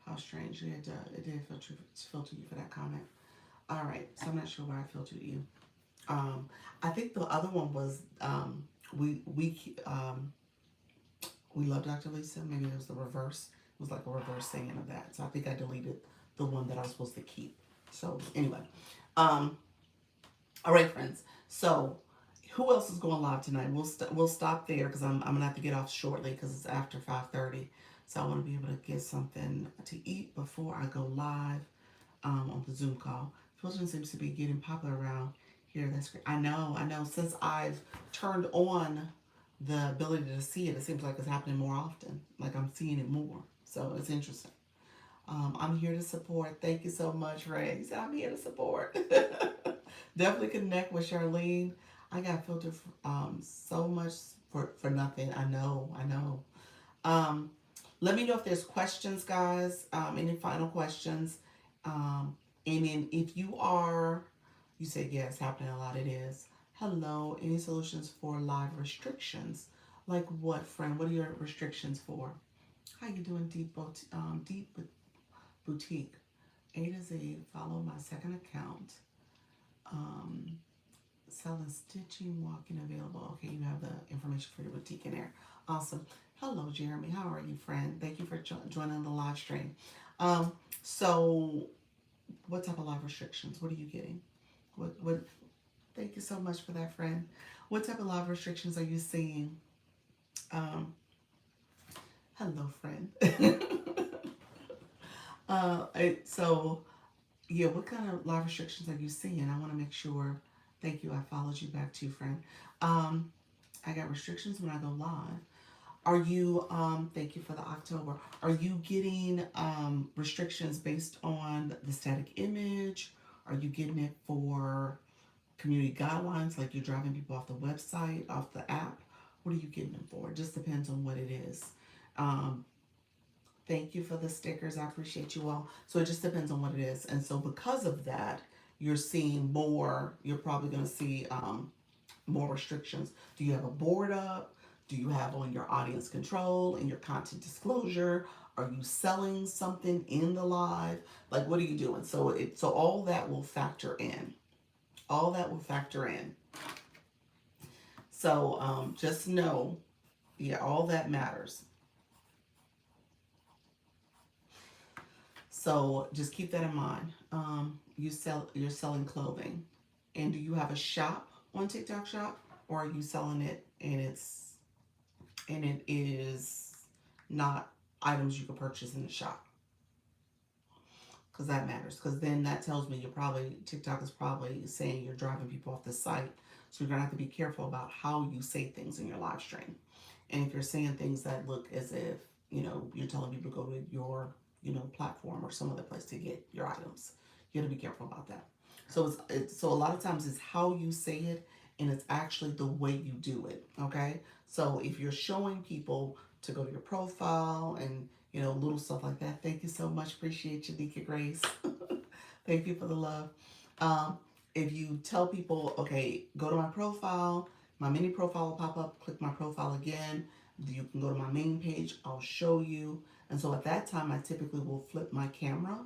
How strange. It did filter you for that comment. All right. So I'm not sure why I filtered you. I think the other one was we we um, we love Dr. Lisa. Maybe it was the reverse. It was like a reverse saying of that. So I think I deleted the one that I was supposed to keep. So anyway, um, all right, friends. So who else is going live tonight? We'll stop there because I'm gonna have to get off shortly because it's after 5:30. So I want to be able to get something to eat before I go live on the Zoom call. Filtering seems to be getting popular around here. That's great. I know. Since I've turned on the ability to see it, it seems like it's happening more often. Like I'm seeing it more. So it's interesting. I'm here to support. Thank you so much, Ray. He said, I'm here to support. Definitely connect with Charlene. I got filtered so much for nothing. I know. Um, Let me know if there's questions, guys. Any final questions? And then if you say yes, happening a lot. It is. Hello. Any solutions for live restrictions? Like what, friend? What are your restrictions for? How you doing, Deep Boutique? A to Z. Follow my second account. Um, Selling stitching, walking available. Okay, you have the information for your boutique in there. Awesome. Hello, Jeremy. How are you, friend? Thank you for joining the live stream. Um, so, what type of live restrictions? What are you getting? What? Thank you so much for that, friend. What type of live restrictions are you seeing? Um, Hello, friend. So yeah, what kind of live restrictions are you seeing? I want to make sure. Thank you. I followed you back too, friend. Um, I got restrictions when I go live. Are you, thank you for the October. Are you getting restrictions based on the static image? Are you getting it for community guidelines, like you're driving people off the website, off the app? What are you getting them for? It just depends on what it is. Um, Thank you for the stickers. I appreciate you all. So it just depends on what it is. And so because of that, you're seeing more, you're probably going to see more restrictions. Do you have a board up? Do you have on your audience control and your content disclosure? Are you selling something in the live? Like what are you doing? So all that will factor in. All that will factor in. So just know, yeah, all that matters. So just keep that in mind. You're selling clothing, and do you have a shop on TikTok Shop, or are you selling it and it is not items you can purchase in the shop? Because that matters. Because then that tells me TikTok is probably saying you're driving people off the site. So you're gonna have to be careful about how you say things in your live stream. And if you're saying things that look as if, you're telling people to go to your, platform or some other place to get your items, you have to be careful about that. So a lot of times it's how you say it and it's actually the way you do it. Okay. So if you're showing people to go to your profile and, little stuff like that, thank you so much. Appreciate you, Deacon Grace. Thank you for the love. Um, if you tell people, okay, go to my profile, my mini profile will pop up, click my profile again. You can go to my main page, I'll show you. And so at that time, I typically will flip my camera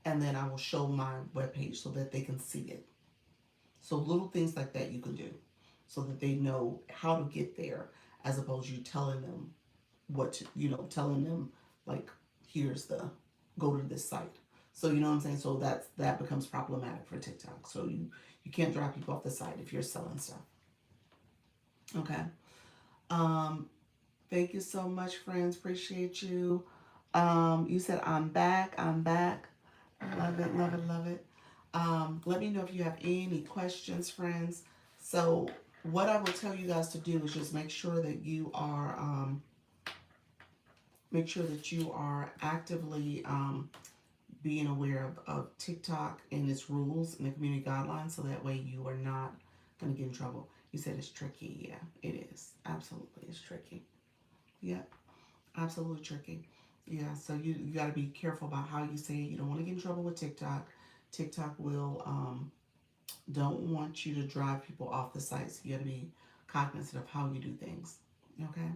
and then I will show my webpage so that they can see it. So little things like that you can do so that they know how to get there as opposed to you telling them telling them like, here's go to this site. So you know what I'm saying? So that becomes problematic for TikTok. So you can't drive people off the site if you're selling stuff. Okay. Um, Thank you so much, friends. Appreciate you. You said I'm back. I'm back. Love it, love it, love it. Let me know if you have any questions, friends. So what I will tell you guys to do is just make sure that you are actively being aware of TikTok and its rules and the community guidelines, so that way you are not going to get in trouble. You said it's tricky. Yeah, it is. Absolutely, it's tricky. Yeah, absolutely tricky. Yeah, so you got to be careful about how you say it. You don't want to get in trouble with TikTok. TikTok will don't want you to drive people off the site, so you got to be cognizant of how you do things. Okay,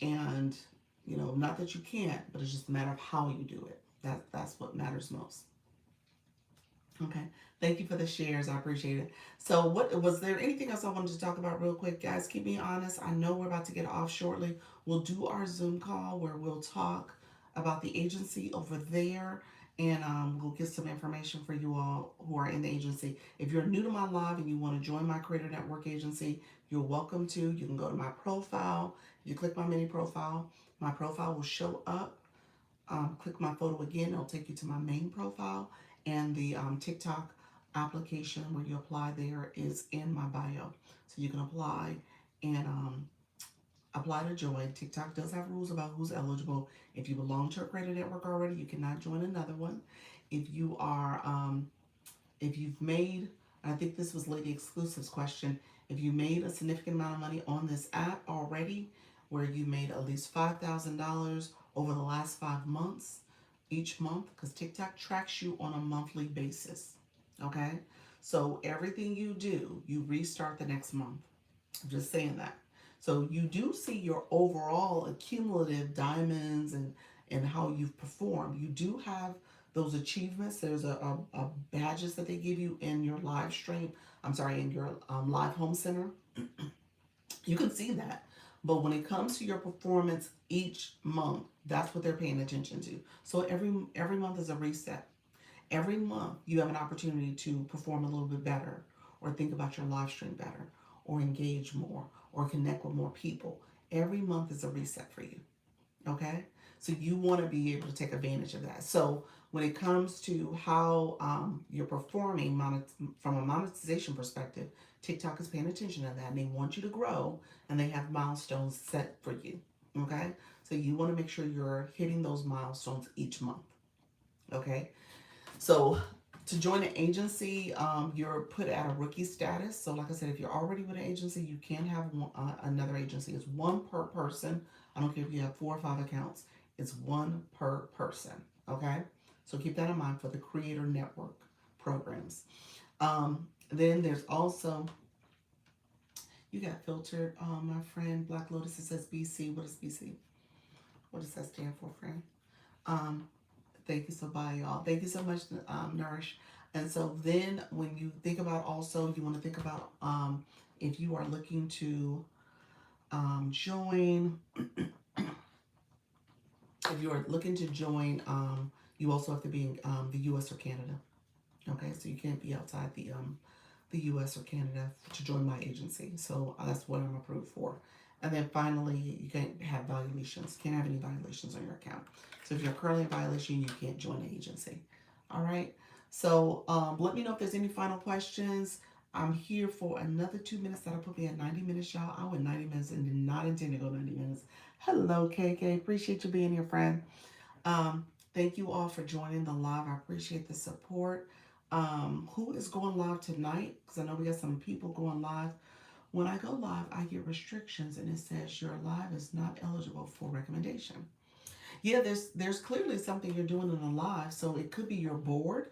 and not that you can't, but it's just a matter of how you do it. That's what matters most. Okay. Thank you for the shares. I appreciate it. So, what was there anything else I wanted to talk about real quick, guys? Keep me honest. I know we're about to get off shortly. We'll do our Zoom call where we'll talk about the agency over there, and we'll get some information for you all who are in the agency. If you're new to my live and you want to join my Creator Network agency, you're welcome to. You can go to my profile. You click my mini profile. My profile will show up. Click my photo again, it'll take you to my main profile, and the TikTok application where you apply there is in my bio. So you can apply and apply to join. TikTok does have rules about who's eligible. If you belong to a credit network already, you cannot join another one. If you are if you've made, I think this was Lady Exclusive's question, if you made a significant amount of money on this app already, where you made at least $5,000 over the last 5 months, each month, because TikTok tracks you on a monthly basis. Okay? So everything you do, you restart the next month. I'm just saying that. So you do see your overall accumulative diamonds and how you've performed. You do have those achievements. There's a badges that they give you in your live stream. I'm sorry, in your live home center. You can see that. But when it comes to your performance each month, that's what they're paying attention to. So every month is a reset. Every month you have an opportunity to perform a little bit better, or think about your live stream better, or engage more, or connect with more people. Every month is a reset for you. Okay? So you want to be able to take advantage of that. So when it comes to how you're performing from a monetization perspective, TikTok is paying attention to that, and they want you to grow, and they have milestones set for you. Okay? So you want to make sure you're hitting those milestones each month. Okay? So to join an agency, you're put at a rookie status. So like I said, if you're already with an agency, you can have another agency. It's one per person. I don't care if you have 4 or 5 accounts. It's one per person. Okay? So keep that in mind for the Creator Network programs. Then there's also, you got filtered, my friend Black Lotus. It says BC. What is BC? What does that stand for, friend? Um, Thank you so much, y'all. Thank you so much, Nourish. And so then when you think about, also, you want to think about if you are looking to join, if you are looking to join, you also have to be in the U.S. or Canada. Okay, so you can't be outside the U.S. or Canada to join my agency. So that's what I'm approved for. And then finally, you can't have violations. Can't have any violations on your account. So if you're currently in violation, you can't join the agency. All right. So let me know if there's any final questions. I'm here for another 2 minutes. That'll put me at 90 minutes, y'all. I went 90 minutes and did not intend to go 90 minutes. Hello, KK. Appreciate you being here, friend. Thank you all for joining the live. I appreciate the support. Who is going live tonight? Because I know we got some people going live. When I go live, I get restrictions, and it says your live is not eligible for recommendation. Yeah, there's clearly something you're doing in a live, so it could be your board.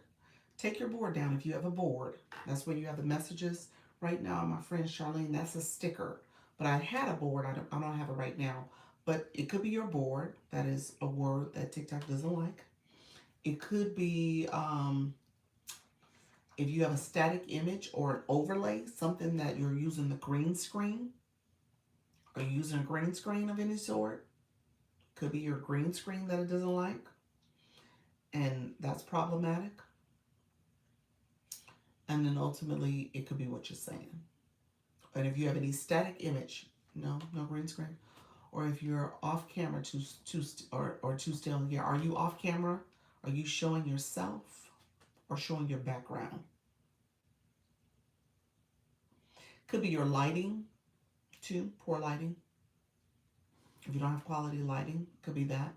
Take your board down if you have a board. That's where you have the messages. Right now, my friend Charlene, that's a sticker. But I had a board. I don't have it right now. But it could be your board. That is a word that TikTok doesn't like. It could be if you have a static image or an overlay, something that you're using the green screen. Are you using a green screen of any sort? Could be your green screen that it doesn't like. And that's problematic. And then ultimately, it could be what you're saying. And if you have any static image, no green screen. Or if you're off camera too still. Yeah, are you off camera? Are you showing yourself or showing your background? Could be your lighting too, poor lighting. If you don't have quality lighting, could be that.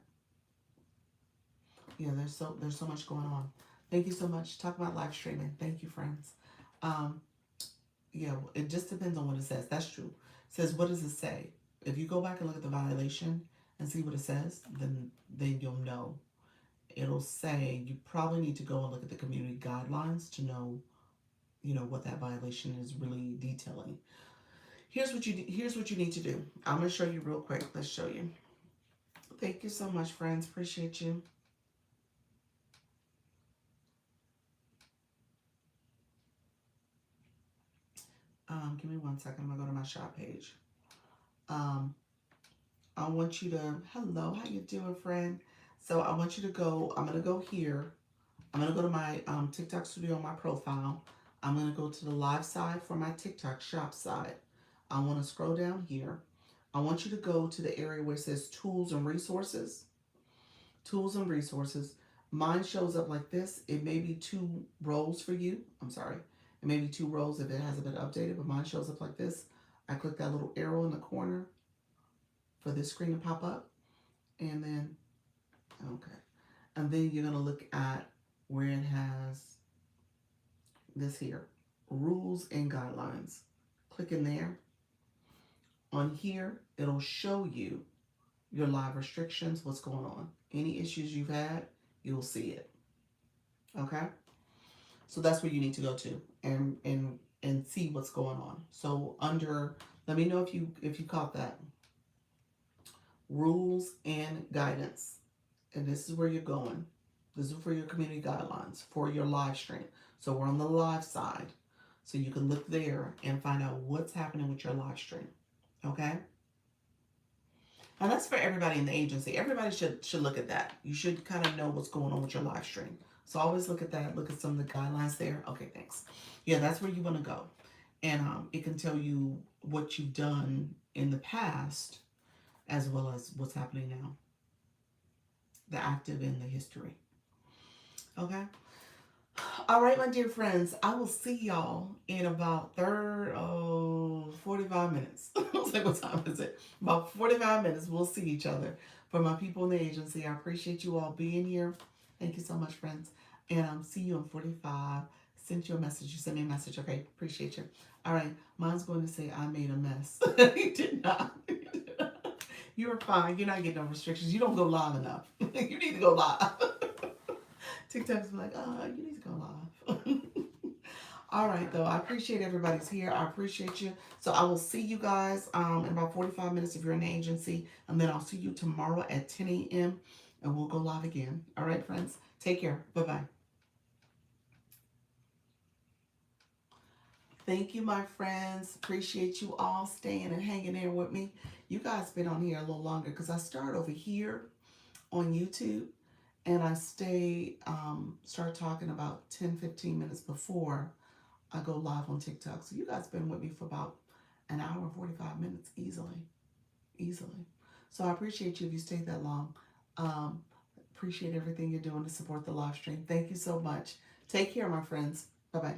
Yeah, there's so much going on. Thank you so much. Talk about live streaming. Thank you, friends. Um, yeah, it just depends on what it says. That's true. It says, what does it say? If you go back and look at the violation and see what it says, then you'll know. It'll say you probably need to go and look at the community guidelines to know, what that violation is really detailing. Here's what you need to do. I'm gonna show you real quick. Let's show you. Thank you so much, friends. Appreciate you. Give me 1 second. I'm gonna go to my shop page. Um, I want you to, hello, how you doing, friend? So I want you to go, I'm gonna go here. I'm gonna go to my TikTok studio, my profile. I'm gonna go to the live side for my TikTok shop side. I wanna scroll down here. I want you to go to the area where it says tools and resources. Tools and resources. Mine shows up like this. It may be two rows for you. I'm sorry. It may be two rows if it hasn't been updated, but mine shows up like this. I click that little arrow in the corner for this screen to pop up. And then, okay. And then you're going to look at where it has this here, rules and guidelines. Click in there. On here, it'll show you your live restrictions, what's going on. Any issues you've had, you'll see it. Okay? So that's where you need to go to and see what's going on. So under, let me know if you caught that. Rules and guidance. And this is where you're going. This is for your community guidelines for your live stream. So we're on the live side. So you can look there and find out what's happening with your live stream. Okay? And that's for everybody in the agency. Everybody should look at that. You should kind of know what's going on with your live stream. So always look at that. Look at some of the guidelines there. Okay, thanks. Yeah, that's where you want to go. And it can tell you what you've done in the past as well as what's happening now. The active and the history. Okay? All right, my dear friends, I will see y'all in about 45 minutes. I was like, what time is it? About 45 minutes. We'll see each other. For my people in the agency, I appreciate you all being here. Thank you so much, friends. And see you in 45. Sent you a message. You sent me a message. Okay, appreciate you. All right, mine's going to say I made a mess. You did not. You're fine. You're not getting no restrictions. You don't go live enough. You need to go live. TikTok's like, you need to go live. All right, though. I appreciate everybody's here. I appreciate you. So I will see you guys in about 45 minutes if you're in the agency. And then I'll see you tomorrow at 10 a.m. and we'll go live again. All right, friends? Take care. Bye-bye. Thank you, my friends. Appreciate you all staying and hanging there with me. You guys been on here a little longer because I start over here on YouTube and I start talking about 10-15 minutes before I go live on TikTok. So you guys been with me for about an hour and 45 minutes easily. Easily. So I appreciate you if you stayed that long. Appreciate everything you're doing to support the live stream. Thank you so much. Take care, my friends. Bye-bye.